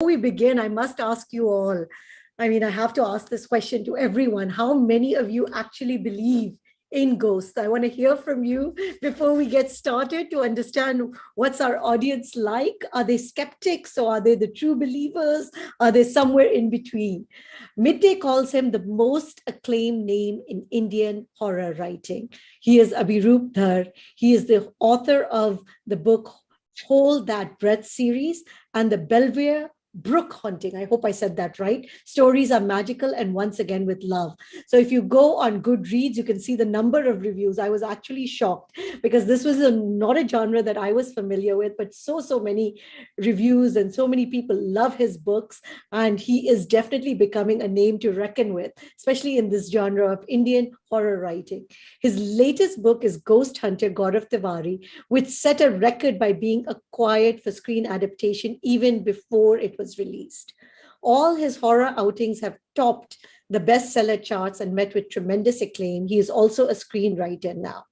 we begin, I must ask you all. I mean, I have to ask this question to everyone. How many of you actually believe in ghosts? I want to hear from you before we get started to understand what's our audience like. Are they skeptics or are they the true believers? Are they somewhere in between? Midday calls him the most acclaimed name in Indian horror writing. He is Abhirup Dhar. He is the author of the book Hold That Breath series and the Belvedere Brook Haunting. I hope I said that right. Stories are magical and once again with love. So if you go on Goodreads, you can see the number of reviews. I was actually shocked because this was not a genre that I was familiar with, but so many reviews and so many people love his books. And he is definitely becoming a name to reckon with, especially in this genre of Indian horror writing. His latest book is Ghost Hunter, Gaurav Tiwari, which set a record by being acquired for screen adaptation even before it was released. All his horror outings have topped the bestseller charts and met with tremendous acclaim. He is also a screenwriter now.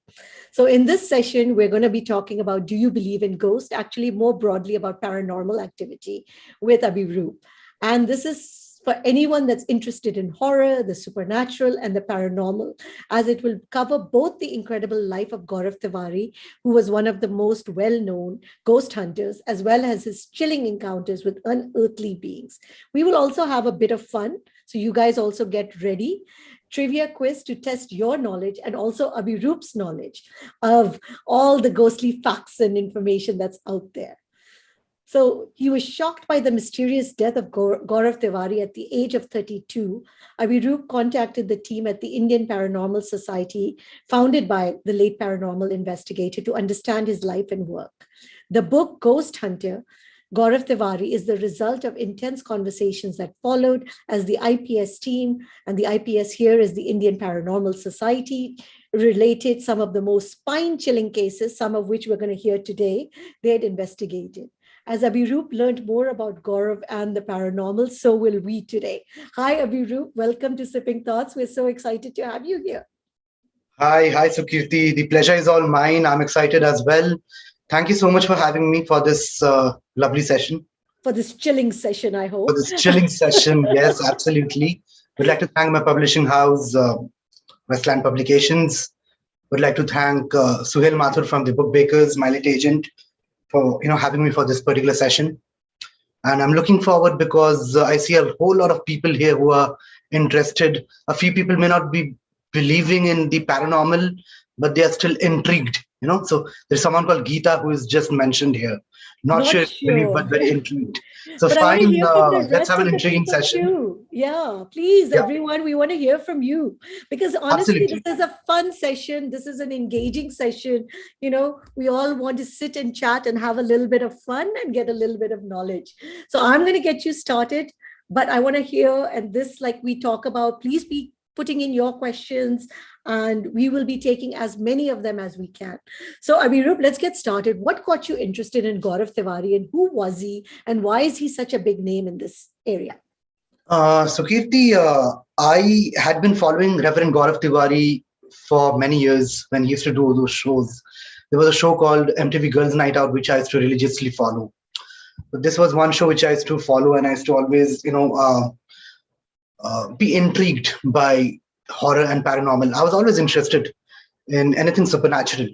So in this session, we're going to be talking about, do you believe in ghosts? Actually, more broadly about paranormal activity with Abhirup. And this is for anyone that's interested in horror, the supernatural, and the paranormal, as it will cover both the incredible life of Gaurav Tiwari, who was one of the most well-known ghost hunters, as well as his chilling encounters with unearthly beings. We will also have a bit of fun, so you guys also get ready. Trivia quiz to test your knowledge and also Abhirup's knowledge of all the ghostly facts and information that's out there. So he was shocked by the mysterious death of Gaurav Tiwari at the age of 32. Abhirup contacted the team at the Indian Paranormal Society, founded by the late paranormal investigator, to understand his life and work. The book Ghost Hunter, Gaurav Tiwari, is the result of intense conversations that followed as the IPS team, and the IPS here is the Indian Paranormal Society, related some of the most spine-chilling cases, some of which we're going to hear today, they had investigated. As Abhirup learned more about Gaurav and the paranormal, so will we today. Hi, Abhirup. Welcome to Sipping Thoughts. We're so excited to have you here. Hi, Sukirti. The pleasure is all mine. I'm excited as well. Thank you so much for having me for this lovely session. For this chilling session, I hope. For this chilling session, yes, absolutely. Would like to thank my publishing house, Westland Publications. Would like to thank Suhail Mathur from the Book Bakers, my late agent, for having me for this particular session. And I'm looking forward because I see a whole lot of people here who are interested. A few people may not be believing in the paranormal, but they are still intrigued. So there's someone called Geeta who is just mentioned here. Not sure if you believe, but very intrigued. So but fine, let's have an intriguing session. Too. Yeah, please, everyone, we want to hear from you. Because honestly, Absolutely. This is a fun session. This is an engaging session. We all want to sit and chat and have a little bit of fun and get a little bit of knowledge. So I'm going to get you started, but I want to hear, and this, like we talk about, please be putting in your questions, and we will be taking as many of them as we can. So Abhirup, let's get started. What got you interested in Gaurav Tiwari, and who was he, and why is he such a big name in this area? Kirti, I had been following Reverend Gaurav Tiwari for many years when he used to do those shows. There was a show called MTV Girls Night Out, which I used to religiously follow. But this was one show which I used to follow, and I used to always, be intrigued by horror and paranormal. I was always interested in anything supernatural,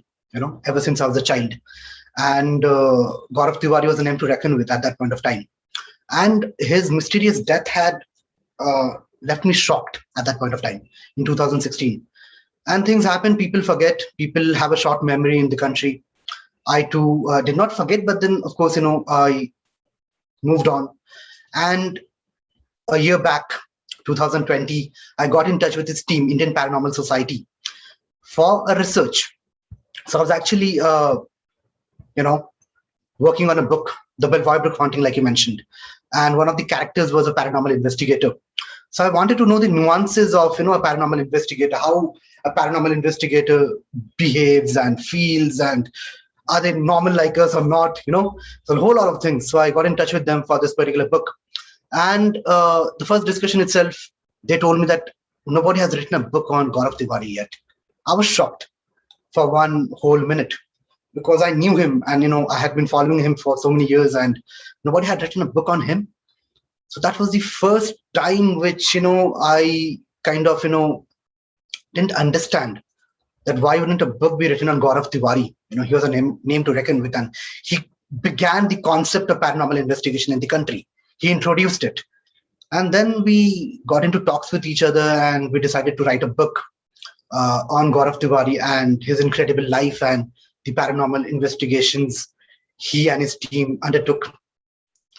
ever since I was a child. And Gaurav Tiwari was a name to reckon with at that point of time. And his mysterious death had left me shocked at that point of time in 2016. And things happen, people forget, people have a short memory in the country. I too did not forget, but then, of course, I moved on. And a year back, 2020, I got in touch with his team, Indian Paranormal Society, for a research. So I was actually, working on a book, The Belvedere Brook Haunting, like you mentioned. And one of the characters was a paranormal investigator. So I wanted to know the nuances of, a paranormal investigator, how a paranormal investigator behaves and feels, and are they normal like us or not, so a whole lot of things. So I got in touch with them for this particular book. And the first discussion itself, they told me that nobody has written a book on Gaurav Tiwari yet. I was shocked for one whole minute because I knew him and, I had been following him for so many years and nobody had written a book on him. So that was the first time which, I kind of, didn't understand that why wouldn't a book be written on Gaurav Tiwari? He was a name to reckon with, and he began the concept of paranormal investigation in the country. He introduced it. And then we got into talks with each other, and we decided to write a book on Gaurav Tiwari and his incredible life and the paranormal investigations he and his team undertook.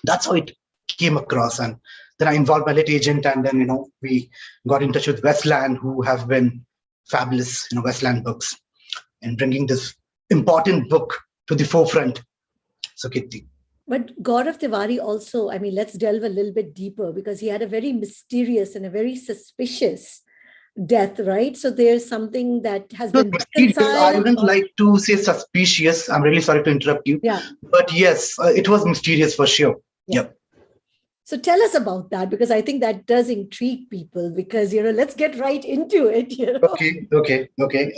That's how it came across. And then I involved my lit agent, and then, we got in touch with Westland, who have been fabulous, Westland Books, and bringing this important book to the forefront. So, Kirti. But Gaurav Tiwari also, I mean, let's delve a little bit deeper, because he had a very mysterious and a very suspicious death, right? So there's something that has been reconciled. I wouldn't like to say suspicious. I'm really sorry to interrupt you. Yeah. But yes, it was mysterious for sure. Yeah. Yep. So tell us about that, because I think that does intrigue people, because, let's get right into it. Okay.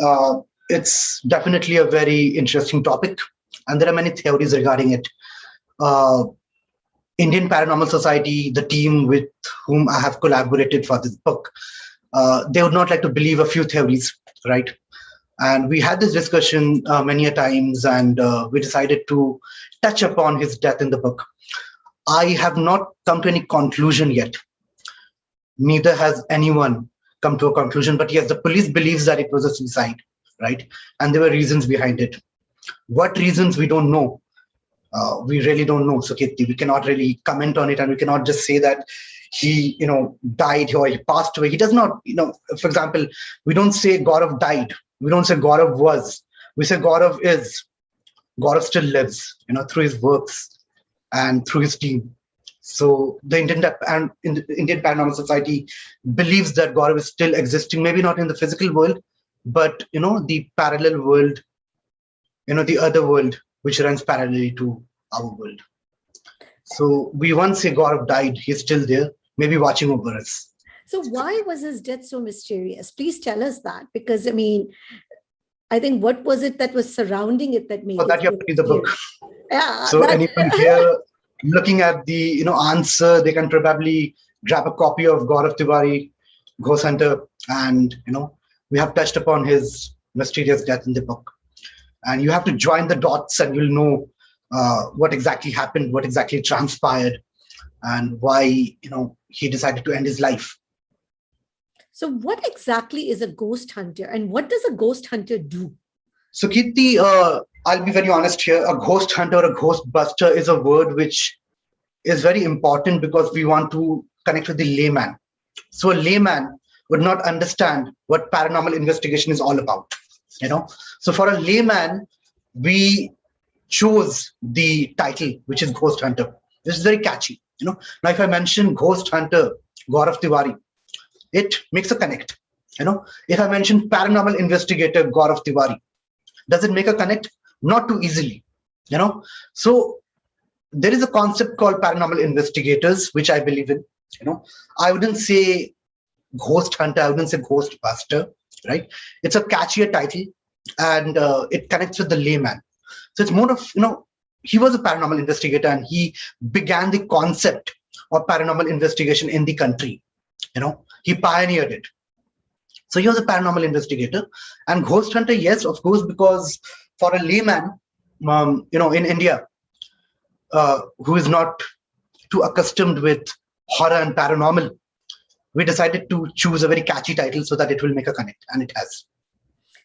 It's definitely a very interesting topic, and there are many theories regarding it. Indian Paranormal Society, the team with whom I have collaborated for this book, they would not like to believe a few theories, right? And we had this discussion many a times, and we decided to touch upon his death in the book. I have not come to any conclusion yet. Neither has anyone come to a conclusion. But yes, the police believes that it was a suicide, right? And there were reasons behind it. What reasons, we don't know. We really don't know, Sukirti. We cannot really comment on it, and we cannot just say that he, died or he passed away. He does not, for example, we don't say Gaurav died. We don't say Gaurav was. We say Gaurav is. Gaurav still lives, through his works and through his team. So the Indian Paranormal Society believes that Gaurav is still existing, maybe not in the physical world, but, the parallel world, the other world, which runs parallelly to our world. So we once say Gaurav died, he's still there, maybe watching over us. So why was his death so mysterious? Please tell us that, because, I think what was it that was surrounding it that made it that you have to read the book. Yeah. So anyone here looking at the answer, they can probably grab a copy of Gaurav Tiwari, Ghost Hunter, and we have touched upon his mysterious death in the book. And you have to join the dots, and you'll know what exactly happened, what exactly transpired, and why he decided to end his life. So what exactly is a ghost hunter, and what does a ghost hunter do? So Kirti, I'll be very honest here. A ghost hunter or a ghost buster is a word which is very important, because we want to connect with the layman. So a layman would not understand what paranormal investigation is all about. So for a layman, we chose the title, which is Ghost Hunter. This is very catchy. Now, if I mention Ghost Hunter, Gaurav Tiwari, it makes a connect. If I mention paranormal investigator, Gaurav Tiwari, does it make a connect? Not too easily. So there is a concept called paranormal investigators, which I believe in. I wouldn't say ghost hunter, I wouldn't say ghost buster, right? It's a catchier title, and it connects with the layman. So it's more of, he was a paranormal investigator, and he began the concept of paranormal investigation in the country. He pioneered it. So he was a paranormal investigator. And ghost hunter, yes, of course, because for a layman, in India, who is not too accustomed with horror and paranormal, we decided to choose a very catchy title so that it will make a connect, and it has.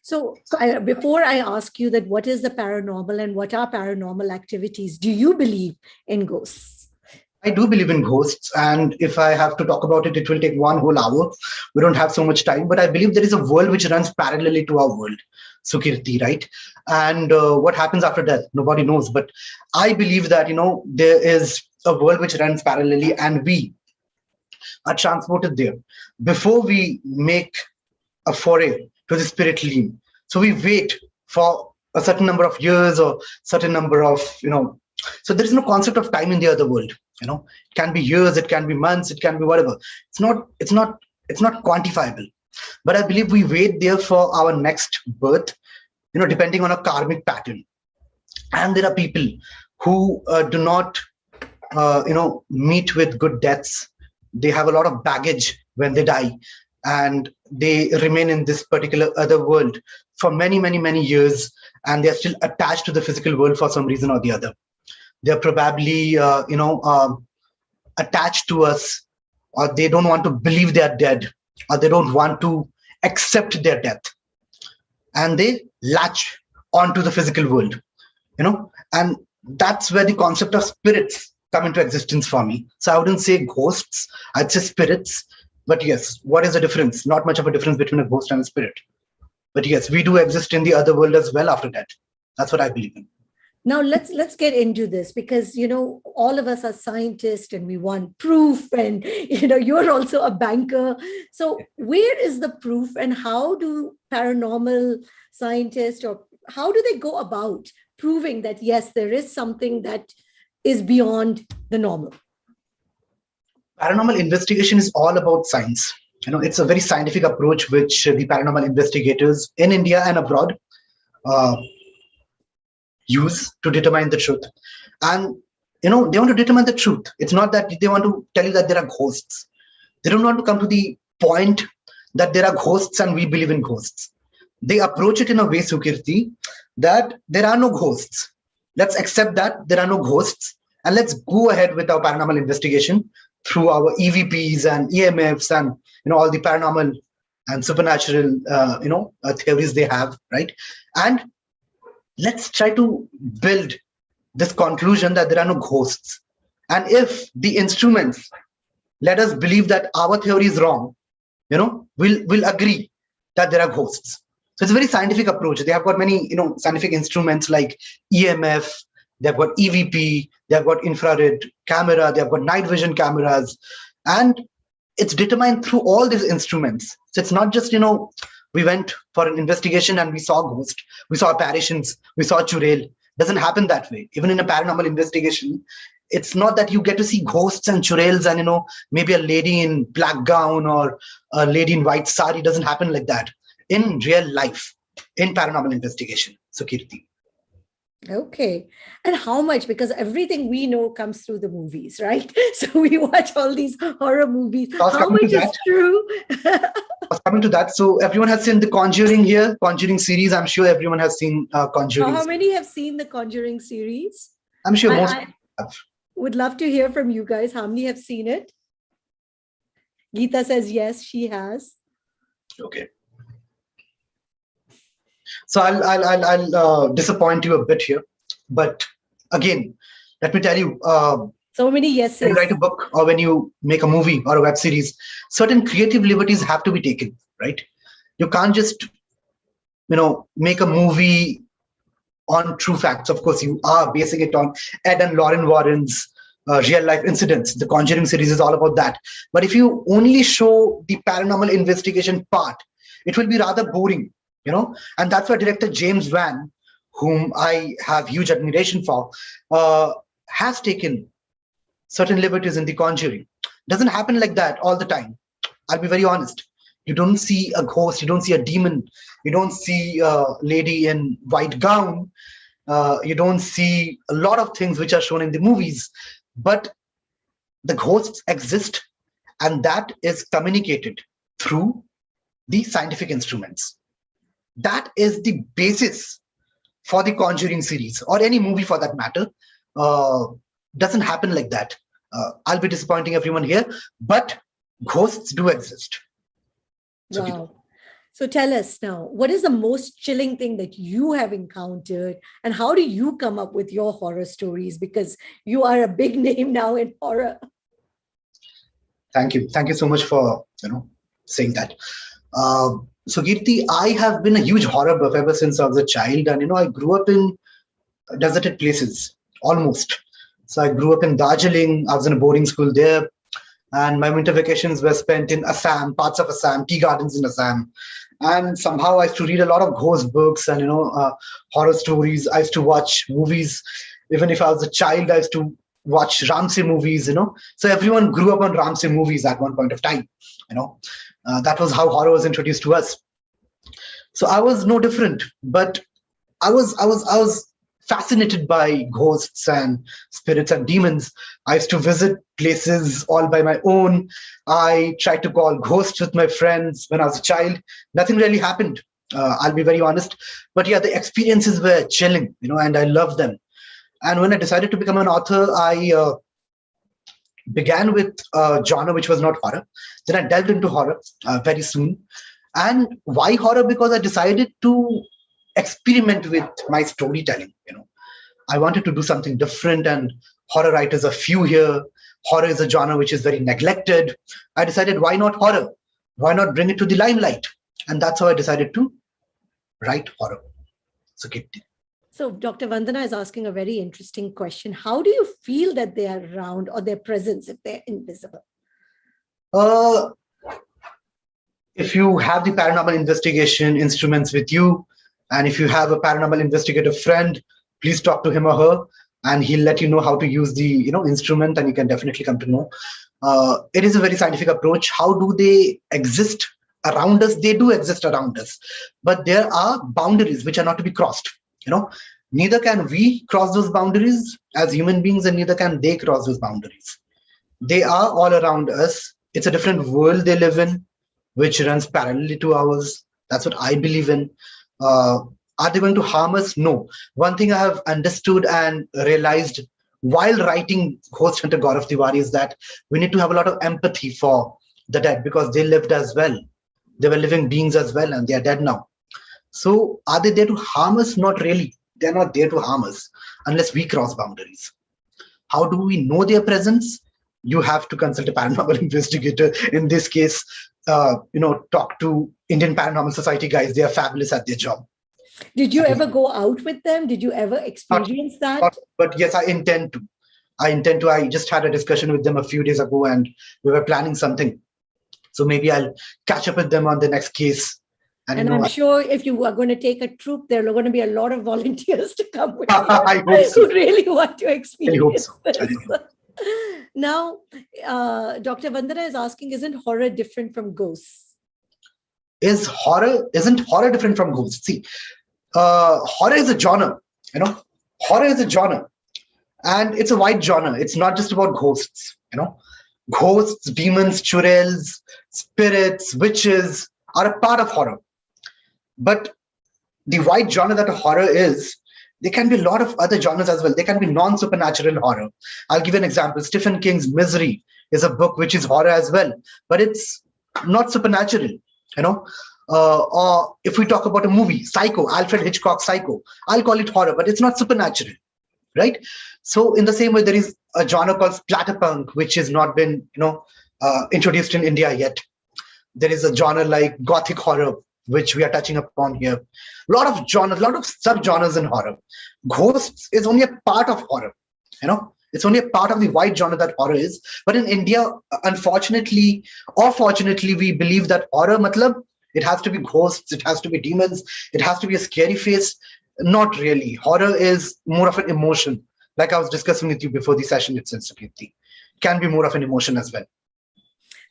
So before I ask you that what is the paranormal and what are paranormal activities, do you believe in ghosts? I do believe in ghosts, and if I have to talk about it, it will take one whole hour. We don't have so much time, but I believe there is a world which runs parallelly to our world, Sukirti, right? And what happens after death, nobody knows. But I believe that, there is a world which runs parallelly, and we are transported there before we make a foray to the spirit realm. So we wait for a certain number of years or certain number of, so there is no concept of time in the other world. It can be years, it can be months, it can be whatever. It's not quantifiable. But I believe we wait there for our next birth, depending on a karmic pattern. And there are people who do not meet with good deaths. They have a lot of baggage when they die, and they remain in this particular other world for many, many, many years, and they're still attached to the physical world for some reason or the other. They're probably, attached to us, or they don't want to believe they are dead, or they don't want to accept their death, and they latch onto the physical world, and that's where the concept of spirits come into existence for me. So I wouldn't say ghosts, I'd say spirits. But yes, what is the difference? Not much of a difference between a ghost and a spirit. But yes, we do exist in the other world as well after that. That's what I believe in. Now let's get into this, because all of us are scientists and we want proof, and you're also a banker. So where is the proof, and how do paranormal scientists, or how do they go about proving that yes, there is something that is beyond the normal? Paranormal investigation is all about science. It's a very scientific approach which the paranormal investigators in India and abroad use to determine the truth. And they want to determine the truth. It's not that they want to tell you that there are ghosts. They don't want to come to the point that there are ghosts and we believe in ghosts. They approach it in a way, Sukirti, that there are no ghosts. Let's accept that there are no ghosts, and let's go ahead with our paranormal investigation through our EVPs and EMFs and all the paranormal and supernatural theories they have, right? And let's try to build this conclusion that there are no ghosts. And if the instruments let us believe that our theory is wrong, we'll agree that there are ghosts. So it's a very scientific approach. They have got many scientific instruments like EMF, they've got EVP, they've got infrared camera, they've got night vision cameras, and it's determined through all these instruments. So it's not just we went for an investigation and we saw ghosts, we saw apparitions, we saw churel. Doesn't happen that way. Even in a paranormal investigation, it's not that you get to see ghosts and churels and maybe a lady in black gown or a lady in white sari. Doesn't happen like that in real life in paranormal investigation. So Kirti. Okay. And how much? Because everything we know comes through the movies, right? So we watch all these horror movies. How much is true? I was coming to that. So everyone has seen the Conjuring here, Conjuring series. I'm sure everyone has seen Conjuring. How many have seen the Conjuring series? I'm sure most have. Would love to hear from you guys. How many have seen it? Geeta says yes, she has. Okay. So I'll disappoint you a bit here, but again, let me tell you. So many yeses. When you write a book or when you make a movie or a web series, certain creative liberties have to be taken, right? You can't just, make a movie on true facts. Of course, you are basing it on Ed and Lauren Warren's real life incidents. The Conjuring series is all about that. But if you only show the paranormal investigation part, it will be rather boring, and that's why director James Wan, whom I have huge admiration for, has taken certain liberties in The Conjuring. Doesn't happen like that all the time. I'll be very honest. You don't see a ghost, you don't see a demon, you don't see a lady in white gown, you don't see a lot of things which are shown in the movies, but the ghosts exist, and that is communicated through the scientific instruments. That is the basis for the Conjuring series, or any movie for that matter. Doesn't happen like that. I'll be disappointing everyone here, but ghosts do exist. So wow. So tell us now, what is the most chilling thing that you have encountered, and how do you come up with your horror stories? Because you are a big name now in horror. Thank you. Thank you so much for saying that. So Kirti, I have been a huge horror buff ever since I was a child, and I grew up in deserted places almost. So I grew up in Darjeeling. I was in a boarding school there, and my winter vacations were spent in Assam, parts of Assam, tea gardens in Assam. And somehow I used to read a lot of ghost books and horror stories. I used to watch movies. Even if I was a child, I used to watch Ramsey movies. So everyone grew up on Ramsey movies at one point of time. That was how horror was introduced to us. So I was no different, but I was fascinated by ghosts and spirits and demons. I used to visit places all by my own. I tried to call ghosts with my friends when I was a child. Nothing really happened. I'll be very honest. But yeah, the experiences were chilling, and I loved them. And when I decided to become an author, I began with a genre which was not horror. Then I delved into horror very soon. And why horror? Because I decided to experiment with my storytelling. I wanted to do something different, and horror writers are few here. Horror is a genre which is very neglected. I decided, why not horror? Why not bring it to the limelight? And that's how I decided to write horror. So So Dr. Vandana is asking a very interesting question. How do you feel that they are around, or their presence if they're invisible? If you have the paranormal investigation instruments with you, and if you have a paranormal investigator friend, please talk to him or her, and he'll let you know how to use the instrument, and you can definitely come to know. It is a very scientific approach. How do they exist around us? They do exist around us, but there are boundaries which are not to be crossed. Neither can we cross those boundaries as human beings, and neither can they cross those boundaries. They are all around us. It's a different world they live in, which runs parallelly to ours. That's what I believe in. Are they going to harm us? No. One thing I have understood and realized while writing Ghost Hunter Gaurav Tiwari is that we need to have a lot of empathy for the dead, because they lived as well. They were living beings as well, and they are dead now. So are they there to harm us? Not really. They're not there to harm us unless we cross boundaries. How do we know their presence? You have to consult a paranormal investigator. In this case, talk to Indian Paranormal Society guys. They are fabulous at their job. Did you ever go out with them? Did you ever experience that? But yes, I intend to. I just had a discussion with them a few days ago, and we were planning something. So maybe I'll catch up with them on the next case. And I'm sure if you are going to take a troop, there are going to be a lot of volunteers to come with you I hope so. who really want to experience I this. Now, Dr. Vandana is asking, isn't horror different from ghosts? Isn't horror different from ghosts? See, horror is a genre. Horror is a genre, and it's a wide genre. It's not just about ghosts. Ghosts, demons, churels, spirits, witches are a part of horror. But the wide genre that a horror is, there can be a lot of other genres as well. There can be non-supernatural horror. I'll give you an example. Stephen King's Misery is a book which is horror as well, but it's not supernatural. Or if we talk about a movie, Psycho, Alfred Hitchcock's Psycho, I'll call it horror, but it's not supernatural, right? So in the same way, there is a genre called splatterpunk, which has not been, introduced in India yet. There is a genre like gothic horror, which we are touching upon here. A lot of genres, a lot of sub-genres in horror. Ghosts is only a part of horror. It's only a part of the wide genre that horror is. But in India, unfortunately or fortunately, we believe that horror, matlab, it has to be ghosts, it has to be demons, it has to be a scary face. Not really. Horror is more of an emotion. Like I was discussing with you before the session itself, Sakirti. Can be more of an emotion as well.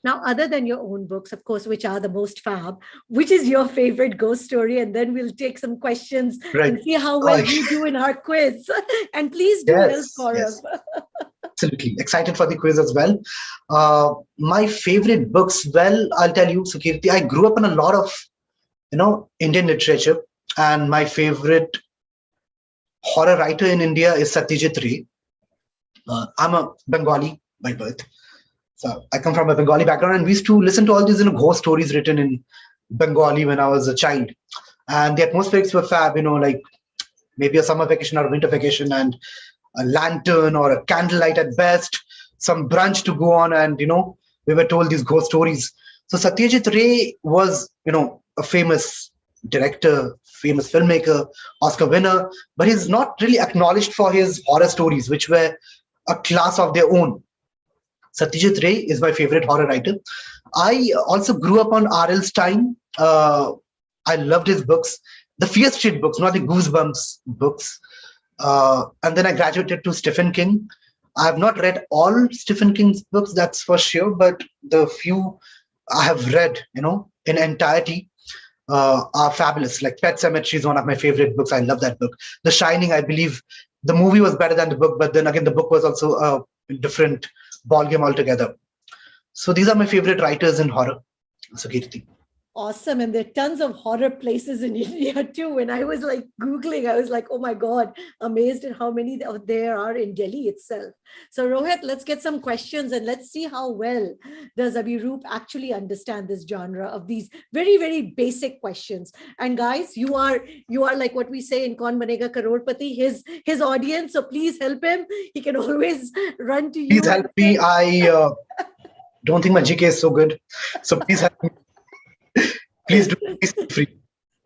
Now, other than your own books, of course, which are the most fab, which is your favorite ghost story? And then we'll take some questions and see how well you do in our quiz. And please do help, Gaurav. Yes. Absolutely. Excited for the quiz as well. My favorite books, well, I'll tell you, Sukirti, I grew up in a lot of, Indian literature. And my favorite horror writer in India is Satyajit Ray. I'm a Bengali by birth. So I come from a Bengali background, and we used to listen to all these ghost stories written in Bengali when I was a child. And the atmospherics were fab, like maybe a summer vacation or a winter vacation, and a lantern or a candlelight at best, some brunch to go on, and we were told these ghost stories. So Satyajit Ray was, a famous director, famous filmmaker, Oscar winner, but he's not really acknowledged for his horror stories, which were a class of their own. Satyajit Ray is my favorite horror writer. I also grew up on R.L. Stine. I loved his books, the Fear Street books, not the Goosebumps books. And then I graduated to Stephen King. I have not read all Stephen King's books, that's for sure, but the few I have read, in entirety. are fabulous. Like Pet Sematary is one of my favorite books. I love that book. The Shining, I believe the movie was better than the book, but then again, the book was also a different ballgame altogether. So these are my favorite writers in horror. So Kirti. Awesome. And there are tons of horror places in India too. When I was like Googling, I was like, oh my God, amazed at how many there are in Delhi itself. So Rohit, let's get some questions and let's see how well does Abhirup actually understand this genre of these very, very basic questions. And guys, you are like what we say in Kaun Banega Crorepati, his audience. So please help him. He can always run to you. Please help me. I don't think my GK is so good. So please help me. Please do. Please feel free.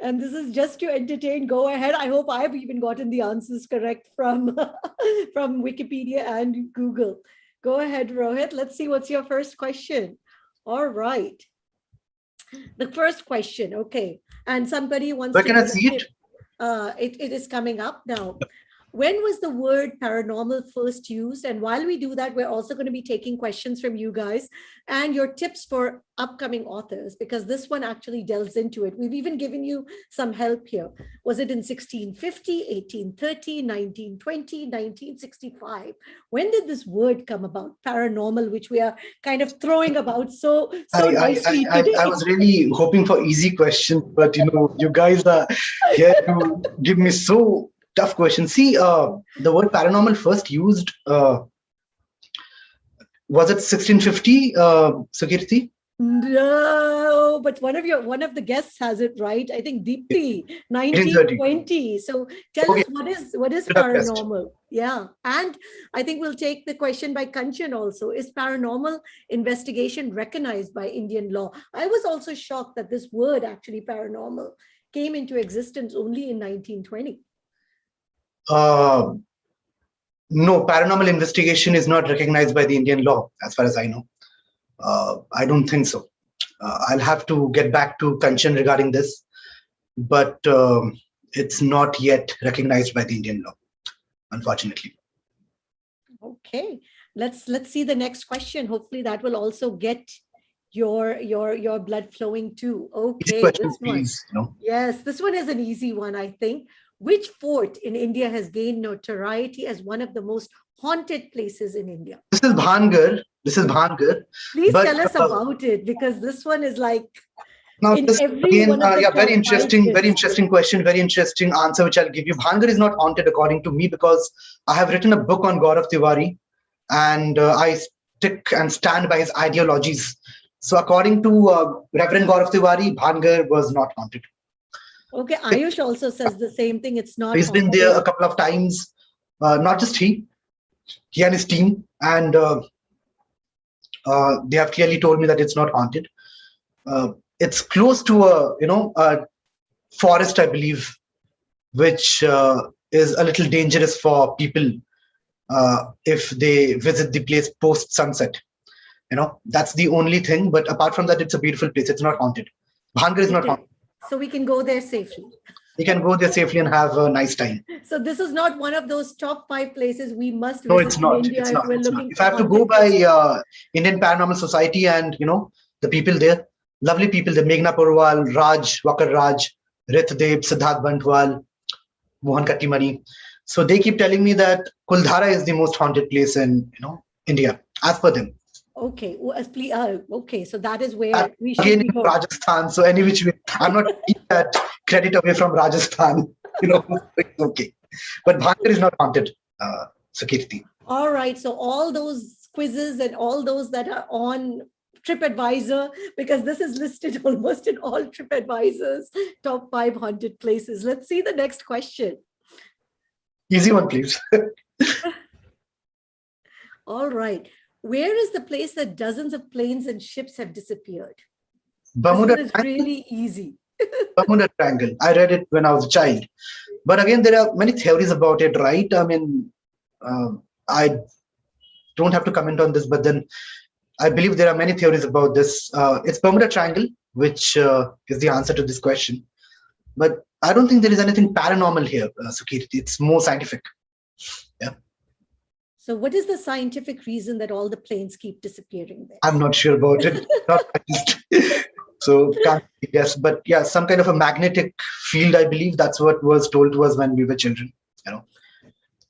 And this is just to entertain. Go ahead. I hope I've even gotten the answers correct from Wikipedia and Google. Go ahead, Rohit. Let's see what's your first question. All right. The first question. Okay. And somebody wants Where to can I see it? It is coming up now. When was the word paranormal first used? And while we do that, we're also going to be taking questions from you guys and your tips for upcoming authors, because this one actually delves into it. We've even given you some help here. Was it in 1650, 1830, 1920, 1965? When did this word come about, paranormal, which we are kind of throwing about so nicely today? I was really hoping for easy questions, but you guys are here to give me so tough question. See, the word paranormal first used, was it 1650, Sukirti? No, but one of the guests has it right. I think Deepthi, 1920. So tell us what is paranormal? Yeah. And I think we'll take the question by Kanchan also. Is paranormal investigation recognized by Indian law? I was also shocked that this word actually paranormal came into existence only in 1920. No, paranormal investigation is not recognized by the Indian law, as far as I know. I don't think so. I'll have to get back to Kanchan regarding this, but it's not yet recognized by the Indian law, unfortunately. Okay, let's see the next question. Hopefully, that will also get your blood flowing too. Okay, question, this one. please, Yes, this one is an easy one, I think. Which fort in India has gained notoriety as one of the most haunted places in India? This is Bhangar. Please tell us about it, because this one is like now in this every again, one of the very interesting question, very interesting answer, which I'll give you. Bhangar is not haunted according to me, because I have written a book on Gaurav Tiwari, and I stick and stand by his ideologies. So according to Reverend Gaurav Tiwari, Bhangar was not haunted. Okay, Ayush also says the same thing. It's not. He's been there a couple of times. Not just he and his team, and they have clearly told me that it's not haunted. It's close to a forest, I believe, which is a little dangerous for people if they visit the place post sunset. That's the only thing. But apart from that, it's a beautiful place. It's not haunted. Bhangar is not haunted. So we can go there safely. We can go there safely and have a nice time. So this is not one of those top 5 places we must visit. No, it's not. In India it's not. We're It's looking not. If I have to go by Indian Paranormal Society and the people there, lovely people, the Meghna Purwal, Raj, Wakar Raj, Rithdeb, Siddharth Bantwal, Mohan Kattimani. So they keep telling me that Kuldhara is the most haunted place in India, as per them. Okay, okay, so that is where we should be going. Rajasthan. So any which way, I'm not taking that credit away from Rajasthan. It's okay. But Bhangar is not haunted, Sukirti. All right. So all those quizzes and all those that are on TripAdvisor, because this is listed almost in all TripAdvisor's top 5 haunted places. Let's see the next question. Easy one, please. All right. Where is the place that dozens of planes and ships have disappeared? Bermuda This one is really easy. Bermuda Triangle. I read it when I was a child. But again, there are many theories about it, right? I mean, I don't have to comment on this, but then I believe there are many theories about this. It's Bermuda Triangle, which is the answer to this question. But I don't think there is anything paranormal here, Sukirti. It's more scientific. Yeah. So what is the scientific reason that all the planes keep disappearing there? I'm not sure about it. So can't guess, but yeah, some kind of a magnetic field, I believe. That's what was told to us when we were children. You know,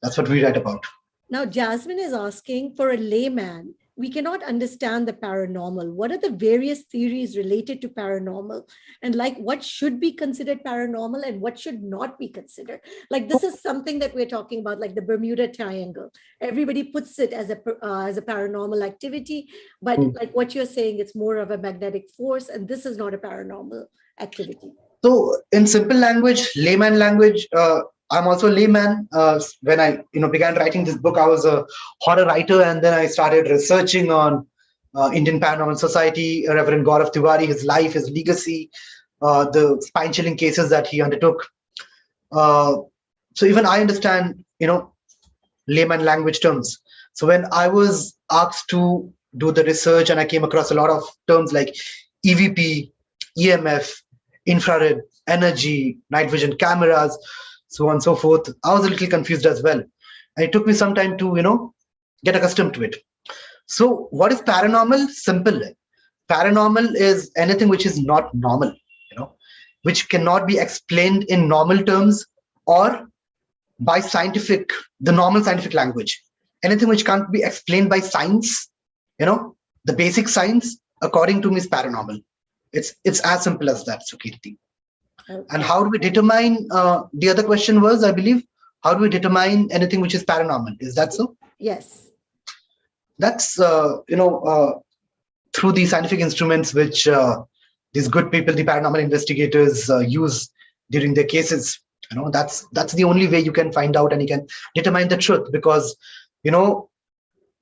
that's what we read about. Now, Jasmine is asking, for a layman, we cannot understand the paranormal. What are the various theories related to paranormal? And like, what should be considered paranormal and what should not be considered? Like, this is something that we're talking about, like the Bermuda Triangle. Everybody puts it as a paranormal activity, but Hmm. like what you're saying, it's more of a magnetic force, and this is not a paranormal activity. So, in simple language, layman language, I'm also a layman. When I began writing this book, I was a horror writer, and then I started researching on Indian Paranormal Society, Reverend Gaurav Tiwari, his life, his legacy, the spine-chilling cases that he undertook. Uh, so even I understand, layman language terms. So when I was asked to do the research, and I came across a lot of terms like EVP, EMF, infrared, energy, night vision cameras, so on and so forth, I was a little confused as well. And it took me some time to, get accustomed to it. So what is paranormal? Simple. Paranormal is anything which is not normal, which cannot be explained in normal terms or by the normal scientific language. Anything which can't be explained by science, the basic science, according to me, is paranormal. It's as simple as that, Sukirti. And Okay. how do we determine? The other question was, I believe, how do we determine anything which is paranormal? Is that so? Yes. That's through the scientific instruments which these good people, the paranormal investigators, use during their cases. That's the only way you can find out and you can determine the truth, because you know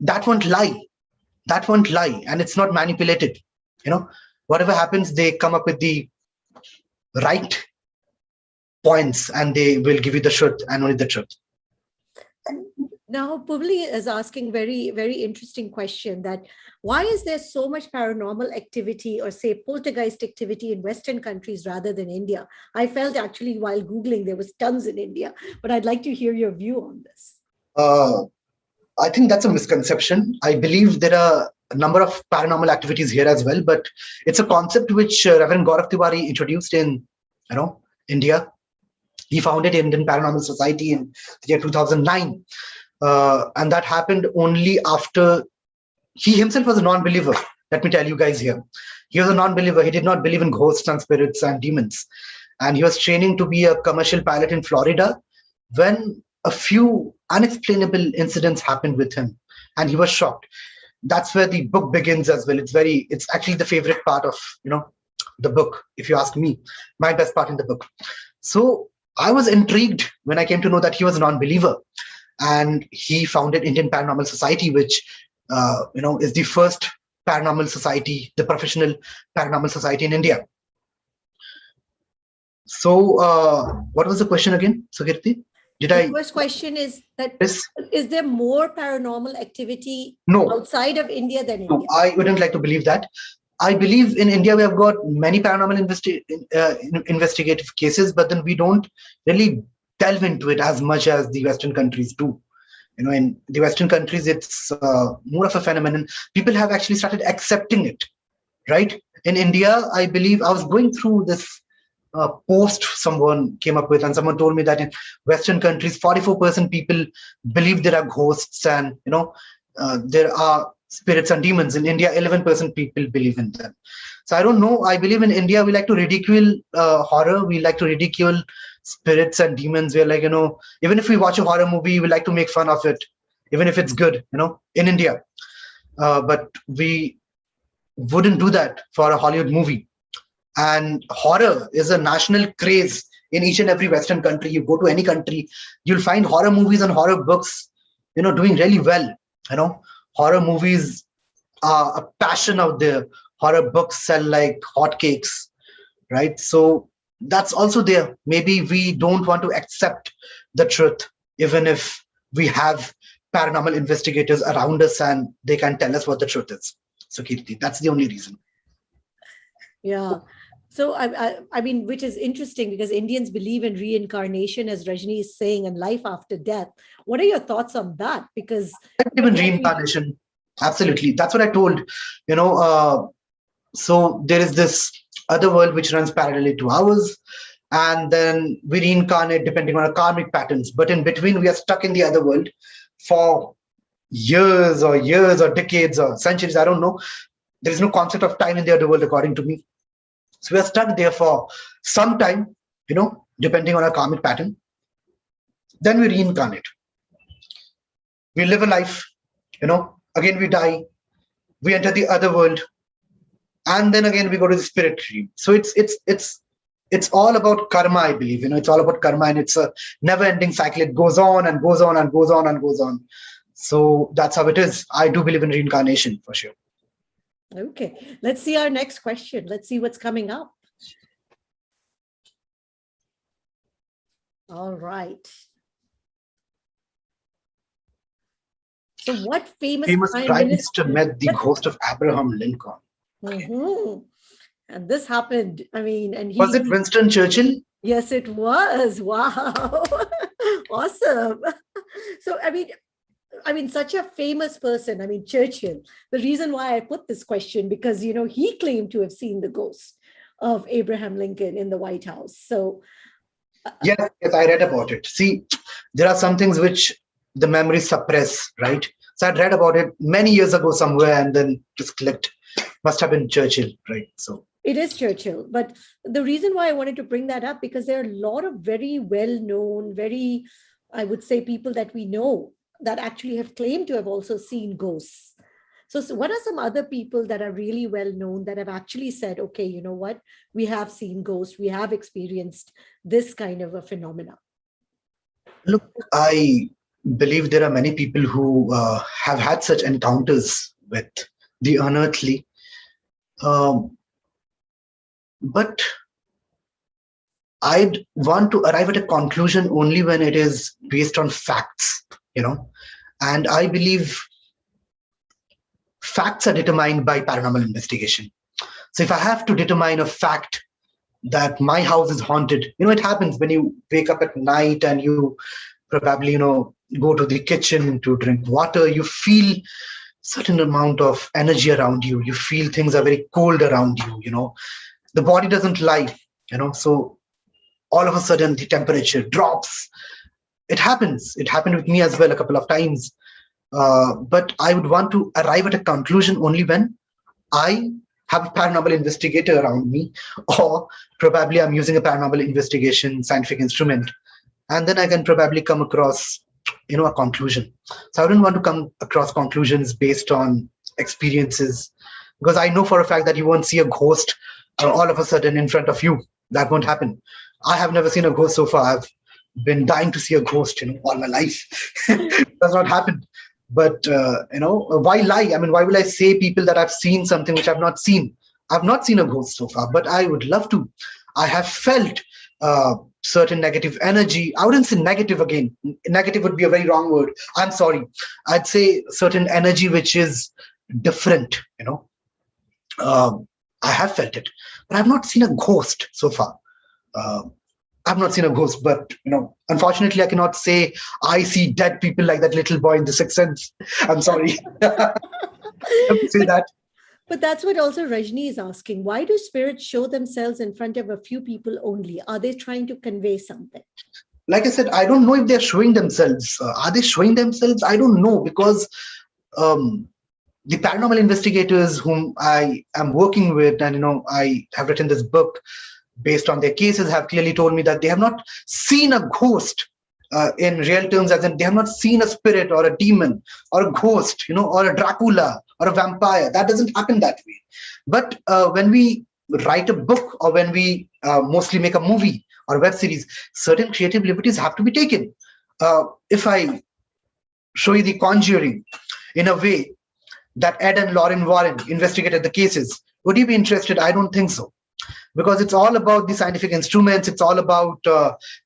that won't lie. That won't lie, and it's not manipulated. Whatever happens, they come up with the right points, and they will give you the truth and only the truth. Now, Puvli is asking very, very interesting question that why is there so much paranormal activity or say poltergeist activity in Western countries rather than India? I felt actually while Googling there was tons in India, but I'd like to hear your view on this. Uh, I think that's a misconception. I believe there are a number of paranormal activities here as well, but it's a concept which Reverend Gaurav Tiwari introduced in, India. He founded Indian Paranormal Society in the year 2009, and that happened only after he himself was a non-believer. Let me tell you guys here, he was a non-believer. He did not believe in ghosts and spirits and demons, and he was training to be a commercial pilot in Florida when a few unexplainable incidents happened with him, and he was shocked. That's where the book begins as well. It's actually the favorite part of the book, if you ask me, my best part in the book. So I was intrigued when I came to know that he was a non-believer, and he founded Indian Paranormal Society, which is the first paranormal society, the professional paranormal society in India. So what was the question again, Sukirti? Did The I first question is that miss? is there more paranormal activity No, outside of India than no, India? I wouldn't like to believe that. I believe in India we have got many paranormal investigative cases, but then we don't really delve into it as much as the Western countries do. In the Western countries, it's more of a phenomenon. People have actually started accepting it, right? In India, I believe I was going through this post someone came up with, and someone told me that in Western countries, 44% people believe there are ghosts, and there are spirits and demons. In India, 11% people believe in them. So I don't know. I believe in India, we like to ridicule horror. We like to ridicule spirits and demons. We're like, even if we watch a horror movie, we like to make fun of it, even if it's good, in India. But we wouldn't do that for a Hollywood movie. And horror is a national craze in each and every Western country. You go to any country, you'll find horror movies and horror books, doing really well. Horror movies are a passion out there. Horror books sell like hotcakes, right? So that's also there. Maybe we don't want to accept the truth, even if we have paranormal investigators around us and they can tell us what the truth is. So, Kirti, that's the only reason. Yeah. So I mean, which is interesting because Indians believe in reincarnation, as Rajni is saying, and life after death. What are your thoughts on that? Because I believe in reincarnation. Absolutely. That's what I told. So there is this other world which runs parallelly to ours, and then we reincarnate depending on our karmic patterns. But in between, we are stuck in the other world for years or decades or centuries. I don't know. There is no concept of time in the other world, according to me. So we are stuck there for some time, depending on our karmic pattern. Then we reincarnate. We live a life, again we die, we enter the other world, and then again we go to the spirit realm. So it's all about karma, I believe. It's all about karma, and it's a never-ending cycle. It goes on and goes on and goes on and goes on. So that's how it is. I do believe in reincarnation for sure. Okay, let's see our next question. Let's see what's coming up. All right. So what famous Prime Minister met the ghost of Abraham Lincoln? Mm-hmm. And this happened. I mean, and was it Winston Churchill? Yes, it was. Wow. Awesome. So, I mean, such a famous person. I mean, Churchill. The reason why I put this question, because, he claimed to have seen the ghost of Abraham Lincoln in the White House. So, yes, I read about it. See, there are some things which the memory suppress, right? So I'd read about it many years ago somewhere, and then just clicked. Must have been Churchill, right? So it is Churchill. But the reason why I wanted to bring that up, because there are a lot of very well-known, very, I would say, people that we know that actually have claimed to have also seen ghosts. So what are some other people that are really well-known that have actually said, okay, you know what, we have seen ghosts, we have experienced this kind of a phenomena? Look, I believe there are many people who have had such encounters with the unearthly. But I'd want to arrive at a conclusion only when it is based on facts, and I believe facts are determined by paranormal investigation. So if I have to determine a fact that my house is haunted, it happens when you wake up at night and you probably, go to the kitchen to drink water, you feel certain amount of energy around you. You feel things are very cold around you, the body doesn't lie, so all of a sudden the temperature drops. It happens. It happened with me as well a couple of times. But I would want to arrive at a conclusion only when I have a paranormal investigator around me, or probably I'm using a paranormal investigation scientific instrument, and then I can probably come across, a conclusion. So I wouldn't want to come across conclusions based on experiences, because I know for a fact that you won't see a ghost all of a sudden in front of you. That won't happen. I have never seen a ghost so far. I've been dying to see a ghost, all my life. It does not happen. But, why lie? I mean, why will I say people that I've seen something which I've not seen? I've not seen a ghost so far, but I would love to. I have felt certain negative energy. I wouldn't say negative again. Negative would be a very wrong word. I'm sorry. I'd say certain energy which is different, I have felt it, but I've not seen a ghost so far. I've not seen a ghost, but unfortunately, I cannot say I see dead people like that little boy in The Sixth Sense. I'm sorry. Say that. But that's what also Rajni is asking. Why do spirits show themselves in front of a few people only? Are they trying to convey something? Like I said, I don't know if they're showing themselves. Are they showing themselves? I don't know, because the paranormal investigators whom I am working with, and I have written this book based on their cases, have clearly told me that they have not seen a ghost in real terms, as in they have not seen a spirit or a demon or a ghost, or a Dracula or a vampire. That doesn't happen that way. But when we write a book, or when we mostly make a movie or web series, certain creative liberties have to be taken. If I show you The Conjuring in a way that Ed and Lauren Warren investigated the cases, would you be interested? I don't think so. Because it's all about the scientific instruments. It's all about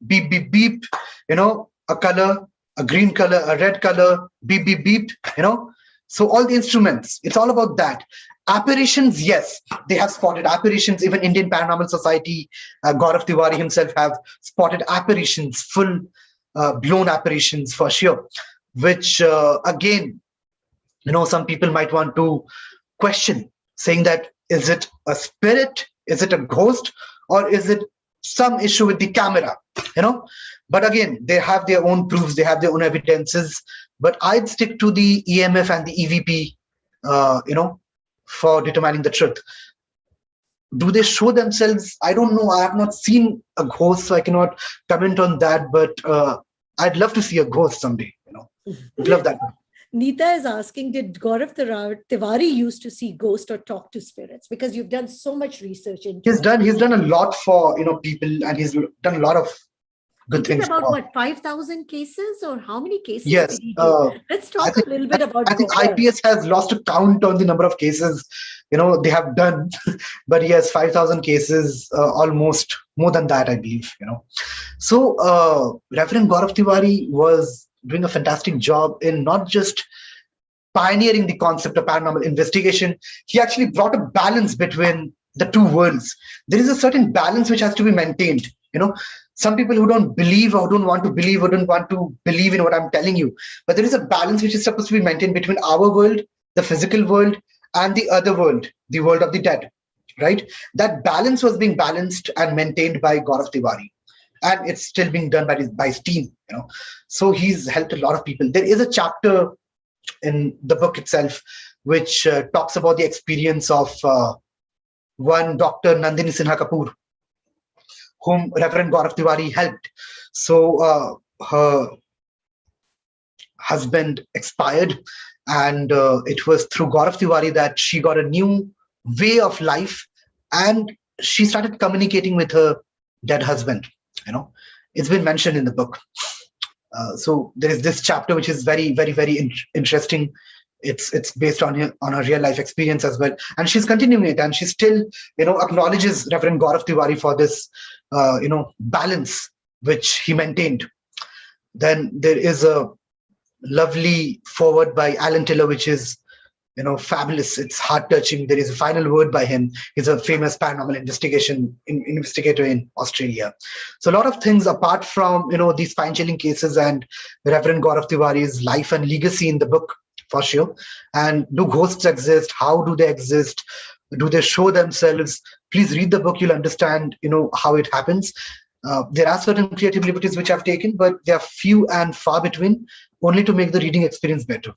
beep, beep, beep, a color, a green color, a red color, beep, beep, beep, So all the instruments, it's all about that. Apparitions, yes, they have spotted apparitions. Even Indian Paranormal Society, Gaurav Tiwari himself have spotted apparitions, full blown apparitions for sure, which again, some people might want to question, saying that, is it a spirit Is it a ghost, or is it some issue with the camera? You know, but again, they have their own proofs, they have their own evidences. But I'd stick to the EMF and the EVP, for determining the truth. Do they show themselves? I don't know. I have not seen a ghost, so I cannot comment on that. But I'd love to see a ghost someday. Would love that. Neeta is asking, did Gaurav Tiwari used to see ghosts or talk to spirits? Because you've done so much research into it. He's done a lot for people, and he's done a lot of He good did things. about what, 5,000 cases, or how many cases Yes. did he do? Let's talk a little bit about I think Gaurav. IPS has lost a count on the number of cases they have done, but yes, 5,000 cases, almost more than that, I believe. So Reverend Gaurav Tiwari was doing a fantastic job in not just pioneering the concept of paranormal investigation. He actually brought a balance between the two worlds. There is a certain balance which has to be maintained. Some people who don't believe, or don't want to believe, or don't want to believe in what I'm telling you, but there is a balance which is supposed to be maintained between our world, the physical world, and the other world, the world of the dead, right? That balance was being balanced and maintained by Gaurav Tiwari, and it's still being done by his team. So he's helped a lot of people. There is a chapter in the book itself which talks about the experience of one Dr. Nandini Sinha Kapoor, whom Reverend Gaurav Tiwari helped. So her husband expired, and it was through Gaurav Tiwari that she got a new way of life, and she started communicating with her dead husband. It's been mentioned in the book. So there is this chapter which is very, very, very interesting. It's based on her real life experience as well, and she's continuing it, and she still acknowledges Reverend Gaurav Tiwari for this balance which he maintained. Then there is a lovely foreword by Alan Tiller, which is fabulous. It's heart touching. There is a final word by him. He's a famous paranormal investigator in Australia. So a lot of things apart from these spine chilling cases and Reverend Gaurav Tiwari's life and legacy in the book, for sure. And do ghosts exist? How do they exist? Do they show themselves? Please read the book. You'll understand how it happens. There are certain creative liberties which I've taken, but they are few and far between, only to make the reading experience better.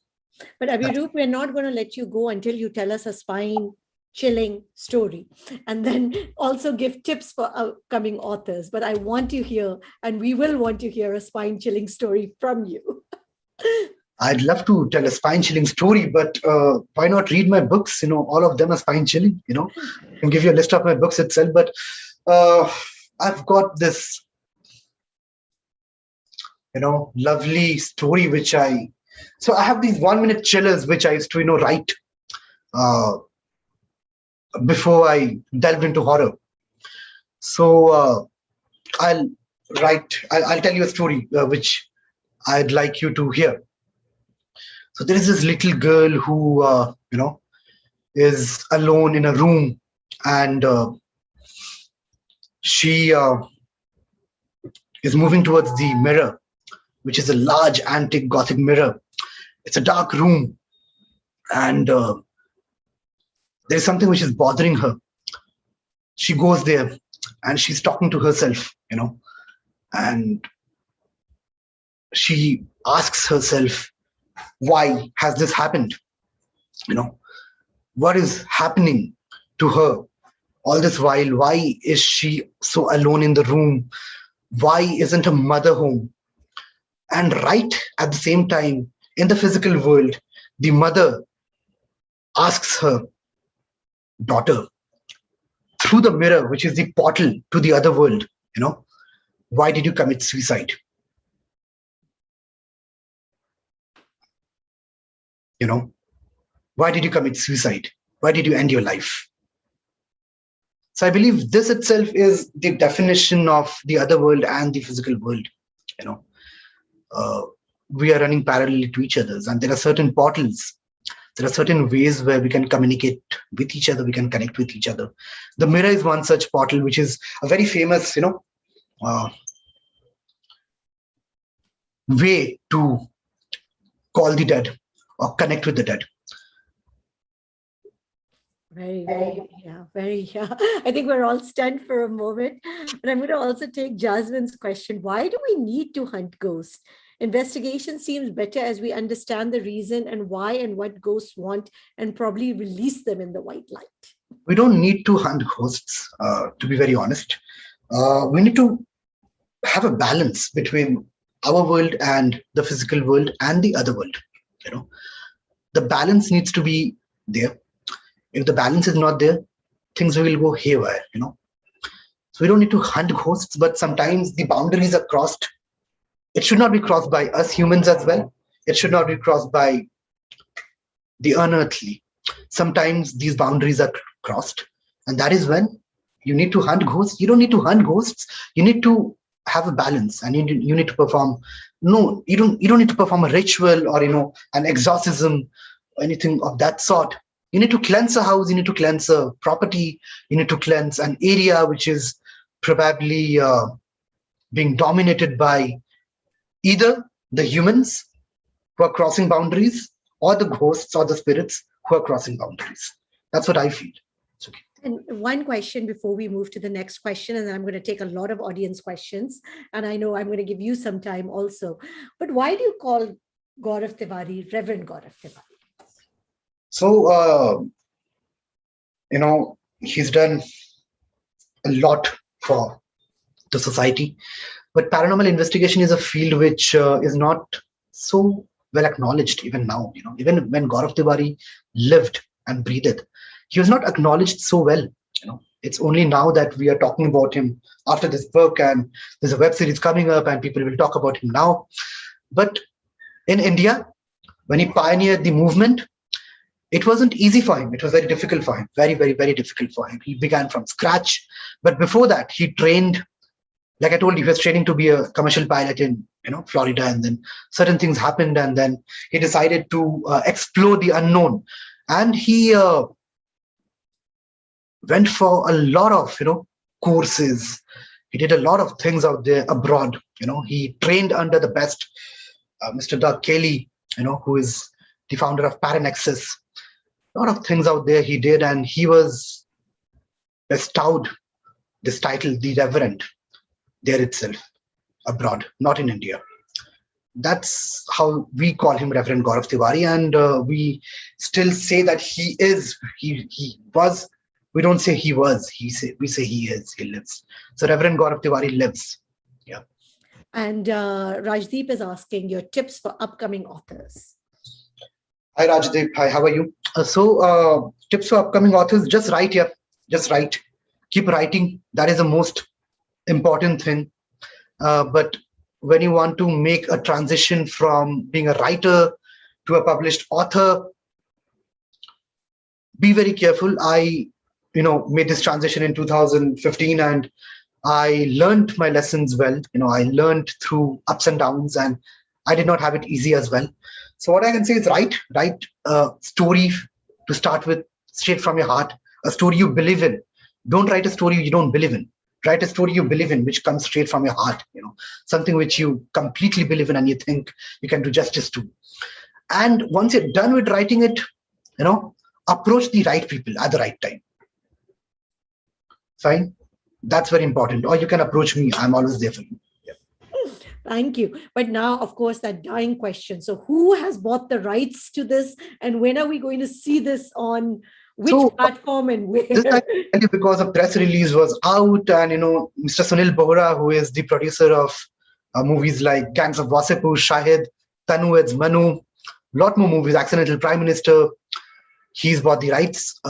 But Abhirup, we're not going to let you go until you tell us a spine-chilling story, and then also give tips for upcoming authors. But I want to hear, and we will want to hear, a spine-chilling story from you. I'd love to tell a spine-chilling story, but why not read my books? All of them are spine-chilling. I can give you a list of my books itself, but I've got this, lovely story so I have these 1-minute chillers which I used to, write before I delved into horror. So I'll tell you a story which I'd like you to hear. So there is this little girl who, is alone in a room, and she is moving towards the mirror, which is a large antique Gothic mirror. It's a dark room, and there's something which is bothering her. She goes there, and she's talking to herself, and she asks herself, why has this happened? What is happening to her all this while? Why is she so alone in the room? Why isn't her mother home? And right at the same time, in the physical world, the mother asks her daughter through the mirror, which is the portal to the other world, why did you commit suicide? Why did you commit suicide? Why did you end your life? So I believe this itself is the definition of the other world and the physical world. We are running parallel to each other, and there are certain portals. There are certain ways where we can communicate with each other. We can connect with each other. The mirror is one such portal, which is a very famous, way to call the dead or connect with the dead. Yeah. I think we're all stunned for a moment. And I'm going to also take Jasmine's question. Why do we need to hunt ghosts? Investigation seems better as we understand the reason and why and what ghosts want and probably release them in the white light. We don't need to hunt ghosts, to be very honest. We need to have a balance between our world and the physical world and the other world. You know, the balance needs to be there. If the balance is not there, things will go haywire. So we don't need to hunt ghosts, but sometimes the boundaries are crossed. It should not be crossed by us humans as well. It should not be crossed by the unearthly. Sometimes these boundaries are crossed, and that is when you need to hunt ghosts. You don't need to hunt ghosts. You need to have a balance, and you need to perform. No, you don't need to perform a ritual or an exorcism or anything of that sort. You need to cleanse a house. You need to cleanse a property. You need to cleanse an area which is probably being dominated by either the humans who are crossing boundaries or the ghosts or the spirits who are crossing boundaries. That's what I feel. It's okay. And one question before we move to the next question, and then I'm going to take a lot of audience questions. And I know I'm going to give you some time also. But why do you call Gaurav Tiwari Reverend Gaurav Tiwari? So, he's done a lot for the society, but paranormal investigation is a field which is not so well acknowledged even now. Even when Gaurav Tiwari lived and breathed, he was not acknowledged so well. It's only now that we are talking about him after this book, and there's a web series coming up, and people will talk about him now. But in India, when he pioneered the movement, it wasn't easy for him. It was very difficult for him. Very, very, very difficult for him. He began from scratch. But before that, he trained, like I told you, he was training to be a commercial pilot in Florida, and then certain things happened, and then he decided to explore the unknown, and he went for a lot of courses. He did a lot of things out there abroad. He trained under the best, Mr. Doug Kelly, who is the founder of Paranexus. A lot of things out there he did, and he was bestowed this title, the Reverend, there itself, abroad, not in India. That's how we call him Reverend Gaurav Tiwari, and we still say that he is. He was. We don't say he was. We say he is. He lives. So Reverend Gaurav Tiwari lives. Yeah. And Rajdeep is asking your tips for upcoming authors. Hi Rajdeep. Hi. How are you? So tips for upcoming authors: just write. Yeah, just write. Keep writing. That is the most important thing. But when you want to make a transition from being a writer to a published author, be very careful. I made this transition in 2015, and I learned my lessons well. I learned through ups and downs, and I did not have it easy as well. So what I can say is write a story to start with, straight from your heart, a story you believe in. Don't write a story you don't believe in. Write a story you believe in, which comes straight from your heart, something which you completely believe in and you think you can do justice to. And once you're done with writing it, approach the right people at the right time. Fine. That's very important. Or you can approach me. I'm always there for you. Yeah. Thank you. But now, of course, that dying question. So who has bought the rights to this? And when are we going to see this on which platform and where? This I tell you because a press release was out, and Mr. Sunil Bohra, who is the producer of movies like Gangs of Wasseypur, Shahid, Tanu Eds Manu, lot more movies, Accidental Prime Minister. He's bought the rights.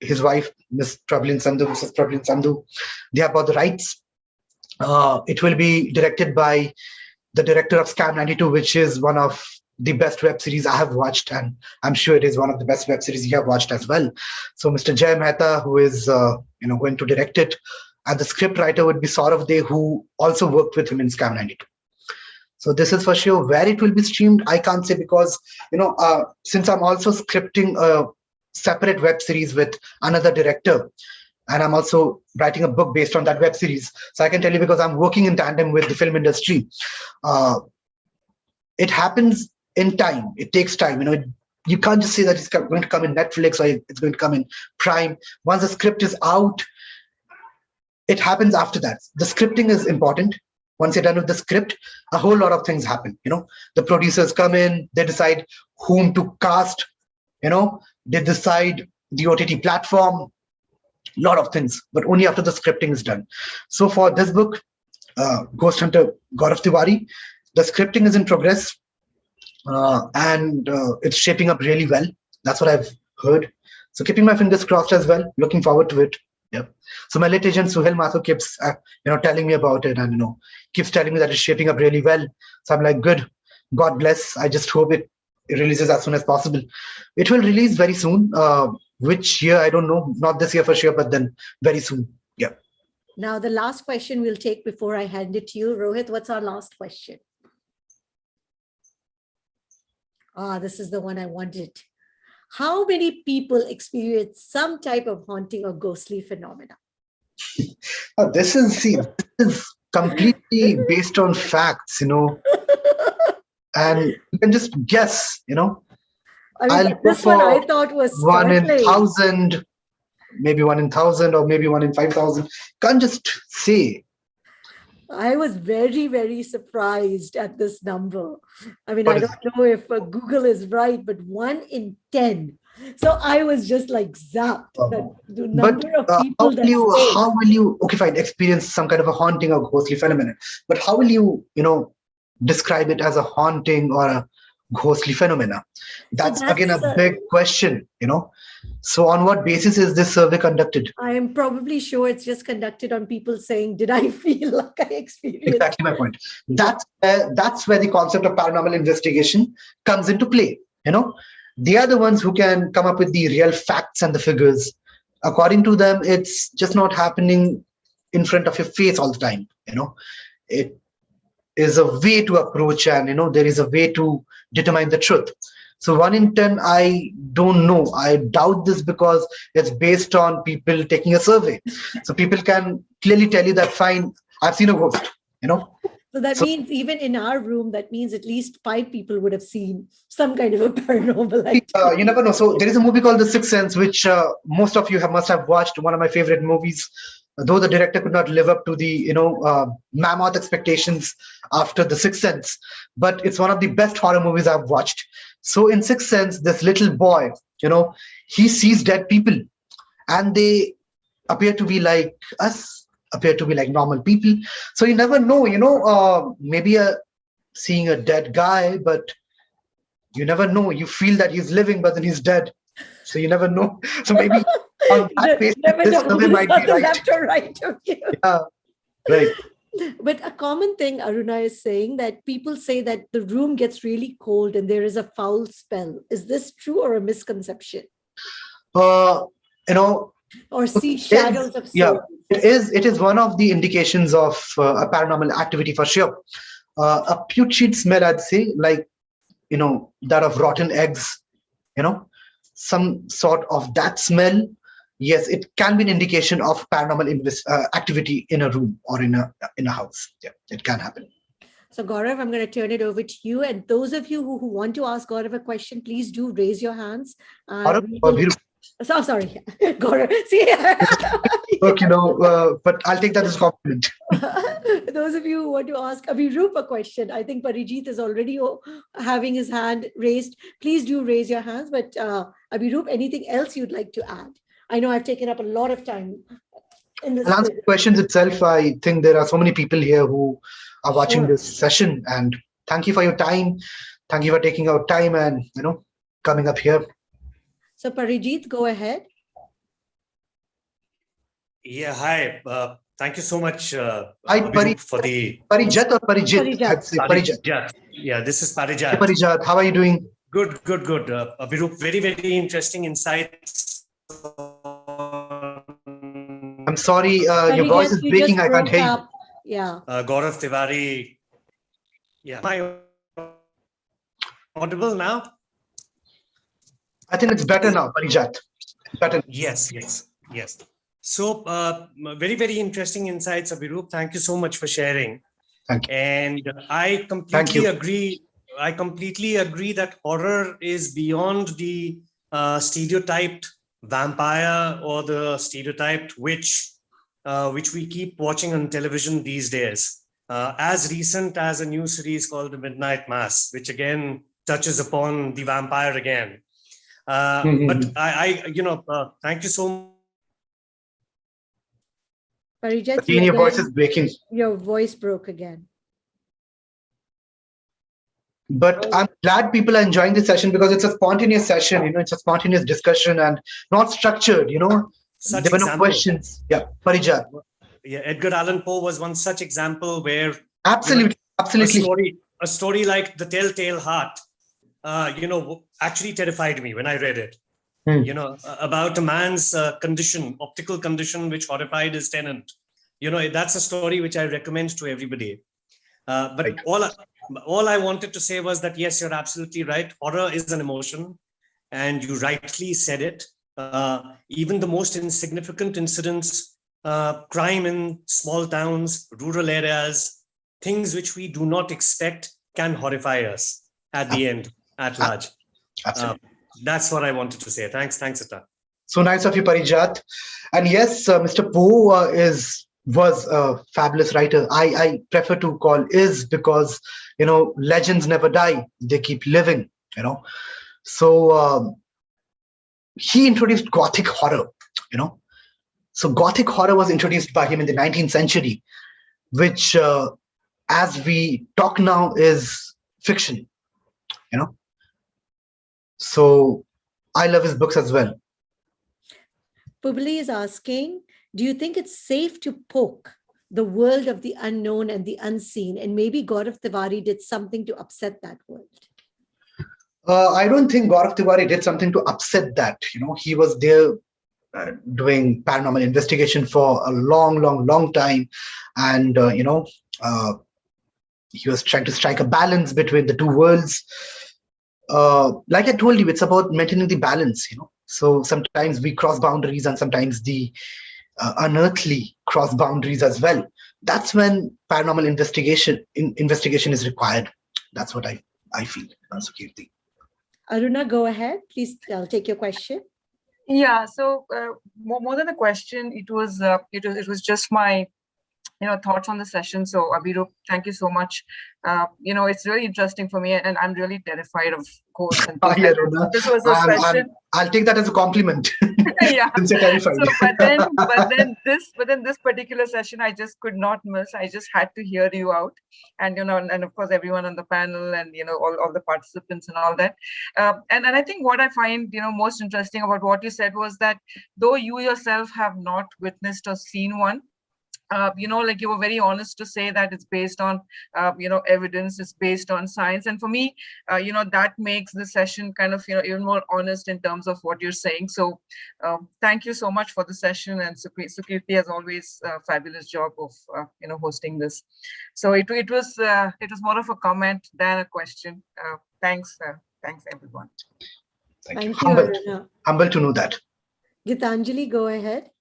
His wife, Mrs. Prablin Sandhu, they have bought the rights. It will be directed by the director of Scam 92, which is one of the best web series I have watched, and I'm sure it is one of the best web series you have watched as well. So Mr. Jay Mehta, who is going to direct it, and the script writer would be Saurav Dey, who also worked with him in Scam 92. So this is for sure. Where it will be streamed, I can't say, because since I'm also scripting a separate web series with another director, and I'm also writing a book based on that web series. So I can tell you, because I'm working in tandem with the film industry. It happens in time. It takes time. You can't just say that it's going to come in Netflix or it's going to come in Prime. Once the script is out, it happens after that. The scripting is important. Once you're done with the script, a whole lot of things happen. The producers come in, they decide whom to cast, they decide the OTT platform, a lot of things, but only after the scripting is done. So for this book, Ghost Hunter Gaurav Tiwari, the scripting is in progress, and it's shaping up really well. That's what I've heard. So keeping my fingers crossed as well. Looking forward to it. Yeah. So my late agent Suhail Mathur keeps, telling me about it, and keeps telling me that it's shaping up really well. So I'm like, good. God bless. I just hope it releases as soon as possible. It will release very soon. Which year, I don't know. Not this year for sure, but then very soon. Yeah. Now, the last question we'll take before I hand it to you. Rohit, what's our last question? This is the one I wanted. How many people experience some type of haunting or ghostly phenomena? This is completely based on facts, and you can just guess, this one I thought was 1 in 1,000, maybe 1 in 1,000, or maybe 1 in 5,000. Can't just say. I was very, very surprised at this number. I don't know if Google is right, but 1 in 10. So I was just like zapped. That the number of people how will you, okay, fine, experience some kind of a haunting or ghostly phenomenon, but how will you, describe it as a haunting or a ghostly phenomena? That's again a big question, So on what basis is this survey conducted? I am probably sure it's just conducted on people saying, did I feel like I experienced? Exactly my point. That's where the concept of paranormal investigation comes into play. They are the ones who can come up with the real facts and the figures. According to them, it's just not happening in front of your face all the time. It is a way to approach, and there is a way to determine the truth. So 1 in 10, I don't know. I doubt this because it's based on people taking a survey. So people can clearly tell you that, fine, I've seen a ghost, So that means even in our room, that means at least 5 people would have seen some kind of a paranormal activity. You never know. So there is a movie called The Sixth Sense, which most of you must have watched. One of my favorite movies. Though the director could not live up to the mammoth expectations after The Sixth Sense, but it's one of the best horror movies I've watched. So in Sixth Sense, this little boy, he sees dead people, and they appear to be like us, appear to be like normal people. So you never know, maybe seeing a dead guy, but you never know. You feel that he's living, but then he's dead. So you never know. So maybe on that basis, this survey might be right. Left or right. Okay. Yeah, right. But a common thing Aruna is saying, that people say that the room gets really cold and there is a foul smell. Is this true or a misconception? Or see shadows of souls. Yeah, it is one of the indications of a paranormal activity for sure. A putrid smell, I'd say, like that of rotten eggs, some sort of that smell. Yes, it can be an indication of paranormal activity in a room or in a house. Yeah, it can happen. So Gaurav, I'm going to turn it over to you. And those of you who want to ask Gaurav a question, please do raise your hands. So sorry, Gaurav. See, okay, but I'll take that as a compliment. Those of you who want to ask Abhirup a question, I think Parijit is already having his hand raised. Please do raise your hands. But Abhirup, anything else you'd like to add? I know I've taken up a lot of time in this. I'll answer the questions itself. I think there are so many people here who are watching this session, and thank you for your time. Thank you for taking out time and coming up here. So Parijit, go ahead. Yeah, hi. Thank you so much, hi, for the Parijat or Parijit? I'd say Parijat. Yeah, this is Parijat. Hey, Parijat, how are you doing? Good. Abhirup, very, very interesting insights. I'm sorry, your voice is breaking. I can't hear you. Yeah. Gaurav Tiwari. Yeah. Am I audible now? I think it's better now, Parijat. Better. Yes. So, very, very interesting insights, Abhirup. Thank you so much for sharing. Thank you. And I completely agree I completely agree that horror is beyond the stereotyped vampire or the stereotyped witch, which we keep watching on television these days. As recent as a new series called The Midnight Mass, which again touches upon the vampire again. But thank you so much. Parijat, Again, your voice is breaking. your voice broke again. But I'm glad people are enjoying this session because it's a spontaneous session, it's a spontaneous discussion and not structured, Such there were no example. questions. Yeah, Parijat. Yeah, Edgar Allan Poe was one such example where Absolutely. a story like The Telltale Heart, actually terrified me when I read it. About a man's optical condition, which horrified his tenant. That's a story which I recommend to everybody. But Right. all I wanted to say was that, yes, you're absolutely right. Horror is an emotion, and you rightly said it. Even the most insignificant incidents, crime in small towns, rural areas, things which we do not expect can horrify us at the end, at large. Absolutely. That's what I wanted to say. Thanks, Atta. So nice of you, Parijat. And yes, Mr. Poe was a fabulous writer. I prefer to call is because, legends never die. They keep living, So he introduced Gothic horror, So Gothic horror was introduced by him in the 19th century, which, as we talk now, is fiction, So I love his books as well. Publi is asking, do you think it's safe to poke the world of the unknown and the unseen? And maybe Gaurav Tiwari did something to upset that world. I don't think Gaurav Tiwari did something to upset that. He was there doing paranormal investigation for a long time. And, he was trying to strike a balance between the two worlds. Like I told you, it's about maintaining the balance, So sometimes we cross boundaries and sometimes the unearthly cross boundaries as well. That's when paranormal investigation is required. That's what I feel. Kirti. Aruna, go ahead. Please, I'll take your question. Yeah. So more than a question, it was just my thoughts on the session. So Abhirup, thank you so much. It's really interesting for me, and I'm really terrified of ghosts. And this was a session. I'll take that as a compliment. Yeah. Since you're terrified. So, but then this particular session, I just could not miss. I just had to hear you out, and and of course everyone on the panel, and all the participants and all that. And I think what I find most interesting about what you said was that though you yourself have not witnessed or seen one, like you were very honest to say that it's based on, evidence, it's based on science. And for me, that makes the session kind of, even more honest in terms of what you're saying. So thank you so much for the session. And Sukirti, as always, fabulous job of, hosting this. So it was more of a comment than a question. Thanks everyone. Thank you. Humble to know that. Gitanjali, go ahead.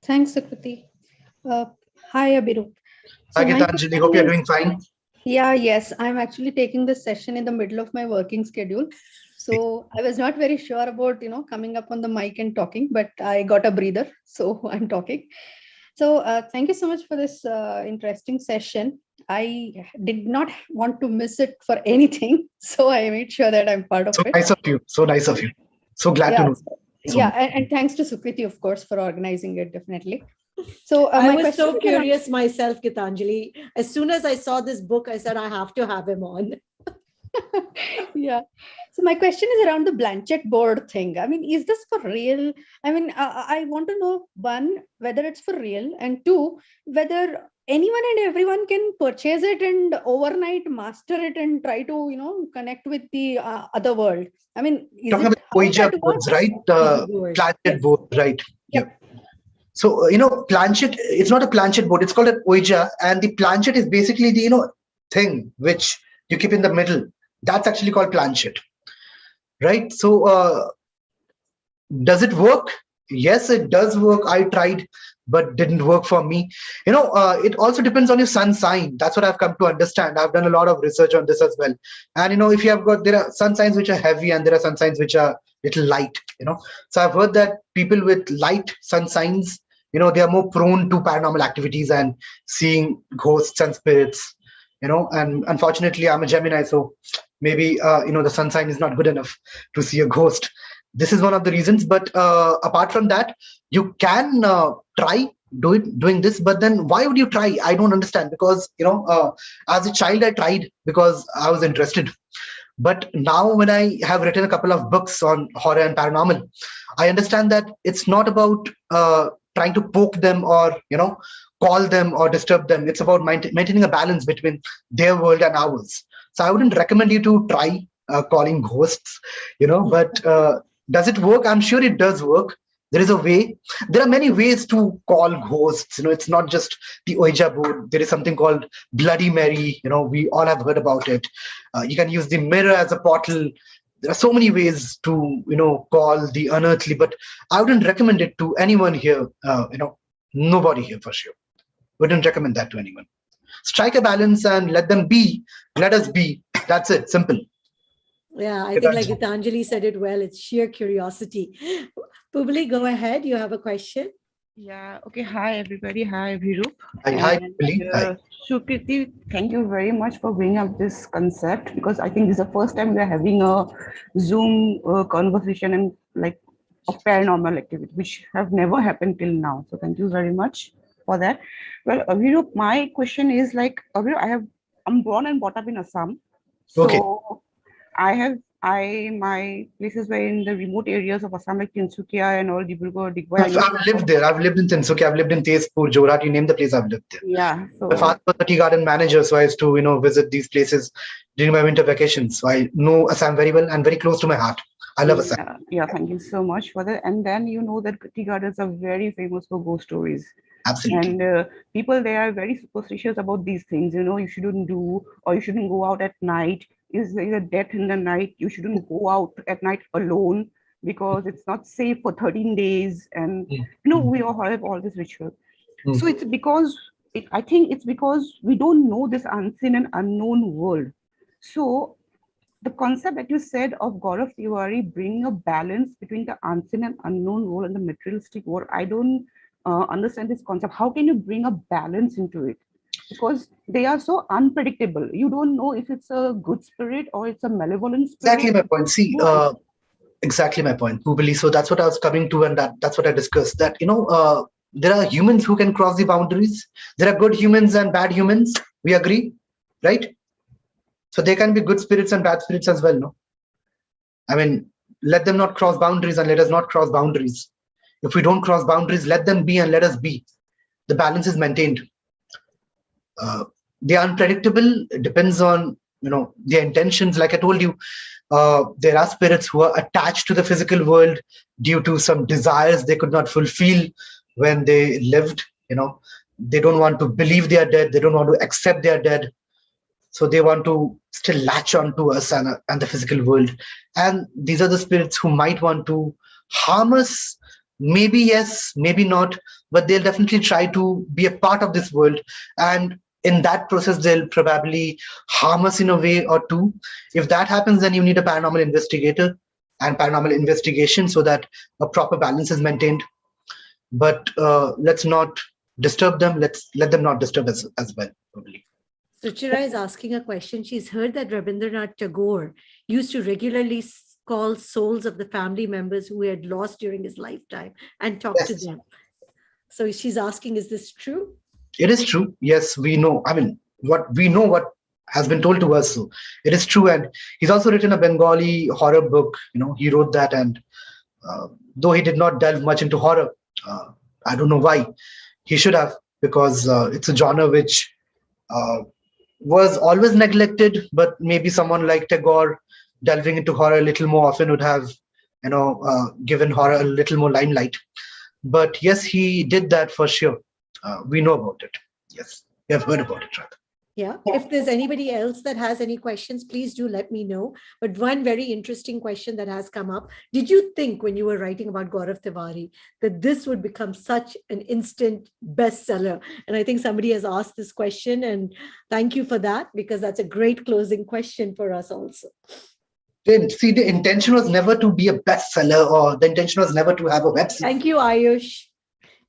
Thanks, Sukirti. Hi, Abhirup. Hi, Gitanjali. Hope you're doing fine. Yeah, yes. I'm actually taking this session in the middle of my working schedule. So I was not very sure about, coming up on the mic and talking, but I got a breather. So I'm talking. So thank you so much for this interesting session. I did not want to miss it for anything. So I made sure that I'm part of it. Nice of you. So nice of you. So glad to know. And thanks to Sukriti, of course, for organizing it, definitely. So I was so curious myself, Gitanjali. As soon as I saw this book, I said, I have to have him on. Yeah. So my question is around the Blanchett board thing. I mean, is this for real? I mean, I want to know, one, whether it's for real, and two, whether anyone and everyone can purchase it and overnight master it and try to, connect with the other world. I mean, is talking about Ouija boards, right? Blanchett board, right? Yep. So, Blanchett, it's not a Blanchett board, it's called an Ouija. And the Blanchett is basically the, thing which you keep in the middle. That's actually called Blanchett, right? So, does it work? Yes, it does work. I tried, but didn't work for me. It also depends on your sun sign. That's what I've come to understand. I've done a lot of research on this as well. And if you have there are sun signs which are heavy and there are sun signs which are little light. So I've heard that people with light sun signs, they are more prone to paranormal activities and seeing ghosts and spirits. And unfortunately I'm a Gemini, so maybe the sun sign is not good enough to see a ghost. This is one of the reasons. But apart from that, you can try doing this. But then why would you try? I don't understand. Because as a child I tried because I was interested. But now when I have written a couple of books on horror and paranormal, I understand that it's not about trying to poke them or call them or disturb them. It's about maintaining a balance between their world and ours. So I wouldn't recommend you to try calling ghosts, but does it work? I'm sure it does work. There is a way. There are many ways to call ghosts. It's not just the Ouija board. There is something called Bloody Mary. We all have heard about it. You can use the mirror as a portal. There are so many ways to, call the unearthly, but I wouldn't recommend it to anyone here. Nobody here for sure. Wouldn't recommend that to anyone. Strike a balance and let them be. Let us be. That's it. Simple. Yeah, I think like Gitanjali said it well. It's sheer curiosity. Publi, go ahead. You have a question? Yeah. Okay. Hi, everybody. Hi, Abhirup. Hi, Publi. Hi. Sukriti, thank you very much for bringing up this concept, because I think this is the first time we're having a Zoom conversation and of paranormal activity, which have never happened till now. So thank you very much for that. Well, Abhirup, my question is Abhirup, I'm born and brought up in Assam. So Okay. my places were in the remote areas of Assam, like Tinsukia and all, Dibrugarh, Digwai. I've lived there. I've lived in Tinsukia. I've lived in Tezpur, Jorhat. You name the place, I've lived there. Yeah. So my father was a tea garden manager, so I used to, visit these places during my winter vacations. So I know Assam very well and very close to my heart. I love Assam. Yeah, thank you so much for that. And then that tea gardens are very famous for ghost stories. Absolutely. And people there are very superstitious about these things. You shouldn't do, or you shouldn't go out at night. Is there a death in the night? You shouldn't go out at night alone because it's not safe for 13 days. And we all have all this ritual. So it's because I think it's because we don't know this unseen and unknown world. So the concept that you said of Gaurav Tiwari bringing a balance between the unseen and unknown world and the materialistic world, I don't understand this concept. How can you bring a balance into it? Because they are so unpredictable. You don't know if it's a good spirit or it's a malevolent spirit. Exactly my point. See, exactly my point, Publi. So that's what I was coming to, and that's what I discussed. That there are humans who can cross the boundaries. There are good humans and bad humans. We agree, right? So there can be good spirits and bad spirits as well, no? I mean, let them not cross boundaries and let us not cross boundaries. If we don't cross boundaries, let them be and let us be. The balance is maintained. They are unpredictable. It depends on their intentions. Like I told you, there are spirits who are attached to the physical world due to some desires they could not fulfill when they lived. They don't want to believe they are dead. They don't want to accept they are dead. So they want to still latch on to us and the physical world. And these are the spirits who might want to harm us. Maybe yes, maybe not, but they'll definitely try to be a part of this world. And in that process, they'll probably harm us in a way or two. If that happens, then you need a paranormal investigator and paranormal investigation so that a proper balance is maintained. But let's not disturb them. Let them not disturb us as well, probably. Suchira is asking a question. She's heard that Rabindranath Tagore used to regularly call souls of the family members who he had lost during his lifetime and talk to them. So she's asking, is this true? It is true. Yes, we know. I mean, what has been told to us. So it is true. And he's also written a Bengali horror book. He wrote that. And though he did not delve much into horror, I don't know why. He should have, because it's a genre which was always neglected, but maybe someone like Tagore delving into horror a little more often would have, given horror a little more limelight. But yes, he did that for sure. We know about it. Yes, we have heard about it, rather. Yeah. If there's anybody else that has any questions, please do let me know. But one very interesting question that has come up. Did you think when you were writing about Gaurav Tiwari that this would become such an instant bestseller? And I think somebody has asked this question, and thank you for that, because that's a great closing question for us also. See, the intention was never to be a bestseller, or the intention was never to have a web series. Thank you, Ayush.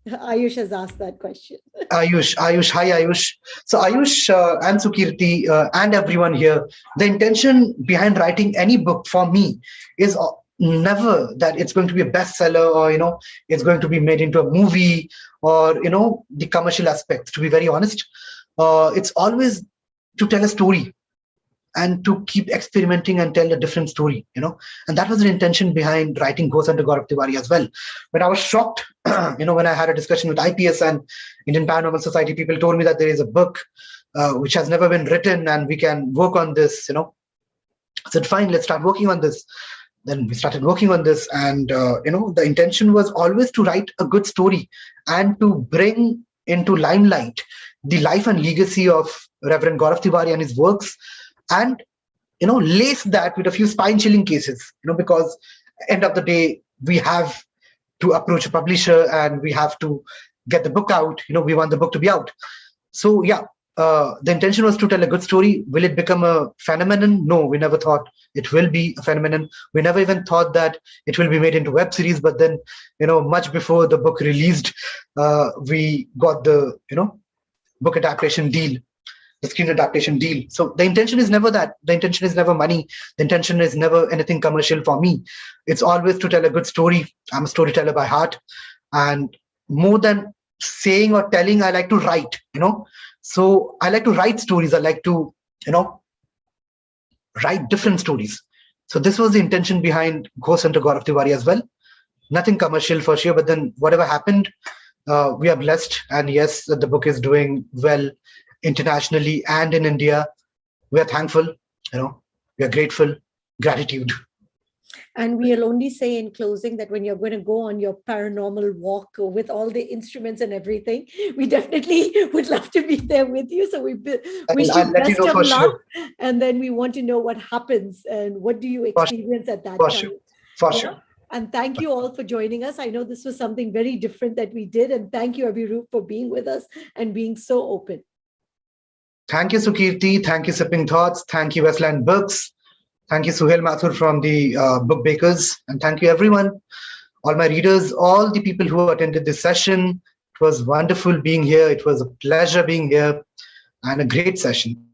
Ayush has asked that question. Hi Ayush. So Ayush and Sukirti and everyone here, the intention behind writing any book for me is never that it's going to be a bestseller, or it's going to be made into a movie, or the commercial aspects. To be very honest, it's always to tell a story and to keep experimenting and tell a different story, and that was the intention behind writing Ghost Under Gaurav Tiwari as well. But I was shocked, when I had a discussion with IPS and Indian Paranormal Society, people told me that there is a book which has never been written and we can work on this, I said, fine, let's start working on this. Then we started working on this, and the intention was always to write a good story and to bring into limelight the life and legacy of Reverend Gaurav Tiwari and his works, and lace that with a few spine-chilling cases, because end of the day we have to approach a publisher and we have to get the book out. We want the book to be out. So yeah, the intention was to tell a good story. Will it become a phenomenon? No, we never thought it will be a phenomenon. We never even thought that it will be made into web series. But then, much before the book released, we got the book adaptation deal, the screen adaptation deal. So the intention is never that. The intention is never money. The intention is never anything commercial for me. It's always to tell a good story. I'm a storyteller by heart. And more than saying or telling, I like to write, So I like to write stories. I like to, write different stories. So this was the intention behind Ghost Under Gaurav Tiwari as well. Nothing commercial for sure, but then whatever happened, we are blessed. And yes, the book is doing well internationally and in India. We are thankful, we are grateful, gratitude. And we'll only say in closing that when you're going to go on your paranormal walk with all the instruments and everything, we definitely would love to be there with you. So we wish you best of luck. Sure. And then we want to know what happens and what do you experience at that time. For sure. And thank you all for joining us. I know this was something very different that we did. And thank you, Abhirup, for being with us and being so open. Thank you, Sukirti. Thank you, Sipping Thoughts. Thank you, Westland Books. Thank you, Suhail Mathur from the Book Bakers. And thank you, everyone, all my readers, all the people who attended this session. It was wonderful being here. It was a pleasure being here and a great session.